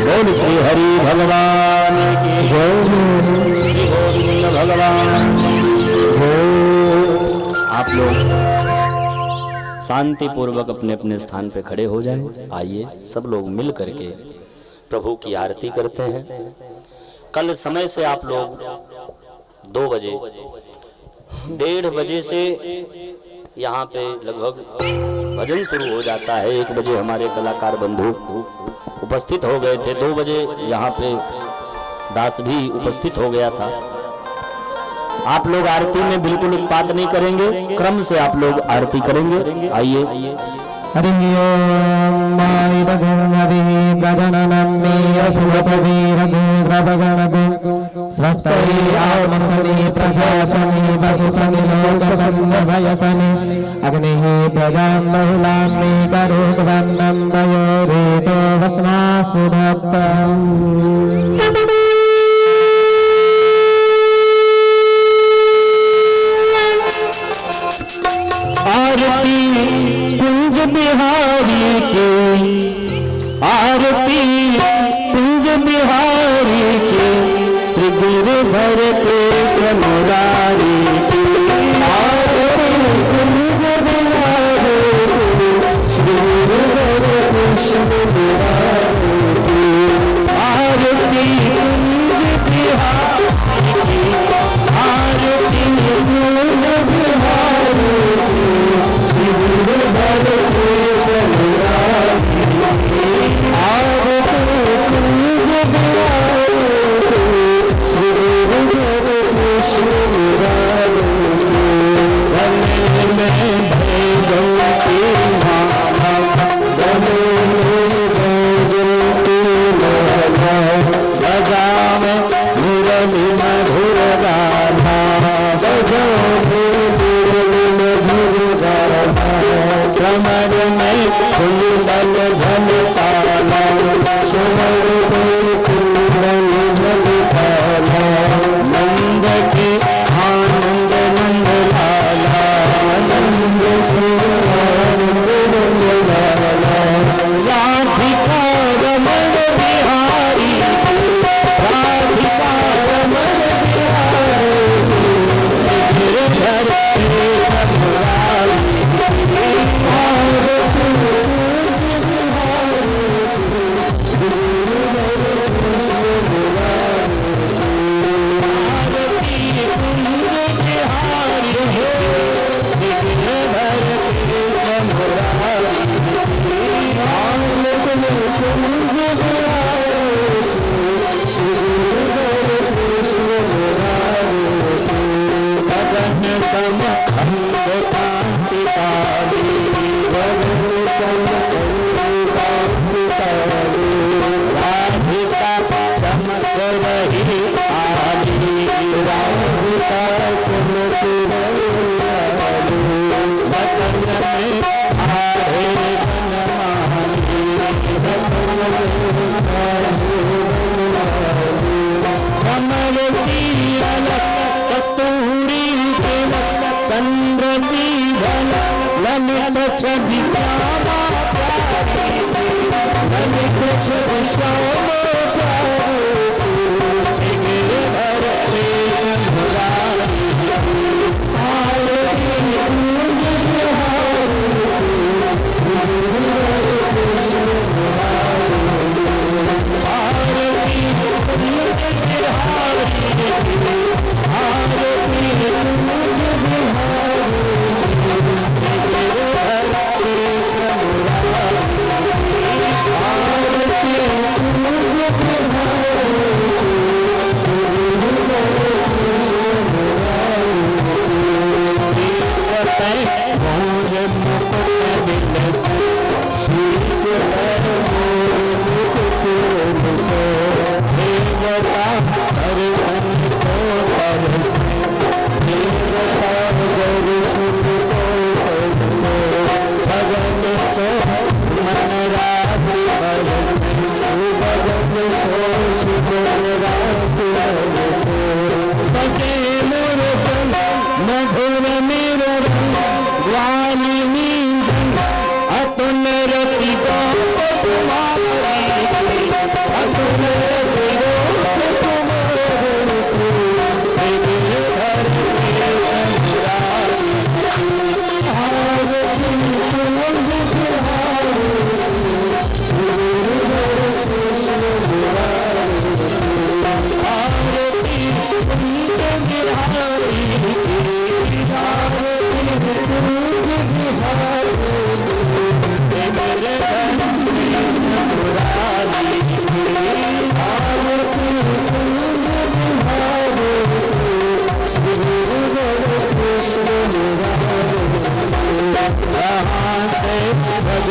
बोल श्री हरि भगवान की जय, श्री गोविंद भगवान जय। आप लोग शांति पूर्वक अपने अपने स्थान पे खड़े हो जाएं। आइए सब लोग मिल करके प्रभु की आरती करते हैं। कल समय से आप लोग 2 बजे 1:30 बजे से यहाँ पे लगभग भजन शुरू हो जाता है। 1 बजे हमारे कलाकार बंधु उपस्थित हो गए थे। 2 बजे यहाँ पे दास भी उपस्थित हो गया था। आप लोग आरती में बिल्कुल उत्पात नहीं करेंगे, क्रम से आप लोग आरती करेंगे। आइए। हरि ओम प्रजननम मे शुभवीर गोत्रभगणगो स्वस्ति आत्मसनि प्रजासनि वसुसनि लोकसन्नभयसनि अग्निः प्रजां बहुलां मे करोतु वन्नं वयोरेतो वस्मासु धत्तम्। आरती कुंज बिहारी की, आरती कुंज बिहारी की, श्री गिरधर कृष्ण मुरारी की। आरती कुंज बिहारी की, श्री गिरधर कृष्ण मुरारी की। आरती कुंज बिहारी की, आरती कुंज बिहारी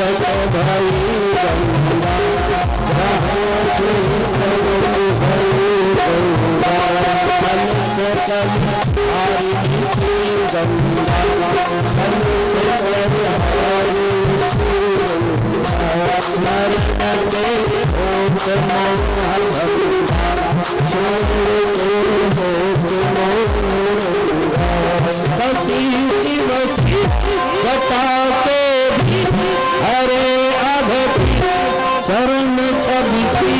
तीरथ भई गंगा, जहाँ से प्रभु भई गंगा, मन से कर हारी श्री गंगा, मन से कर हारी श्री गंगा, स्मरण में होत मोह भंगा, छोड़ बसी बसी जटा के भी हरे अघटी चरण छवि श्री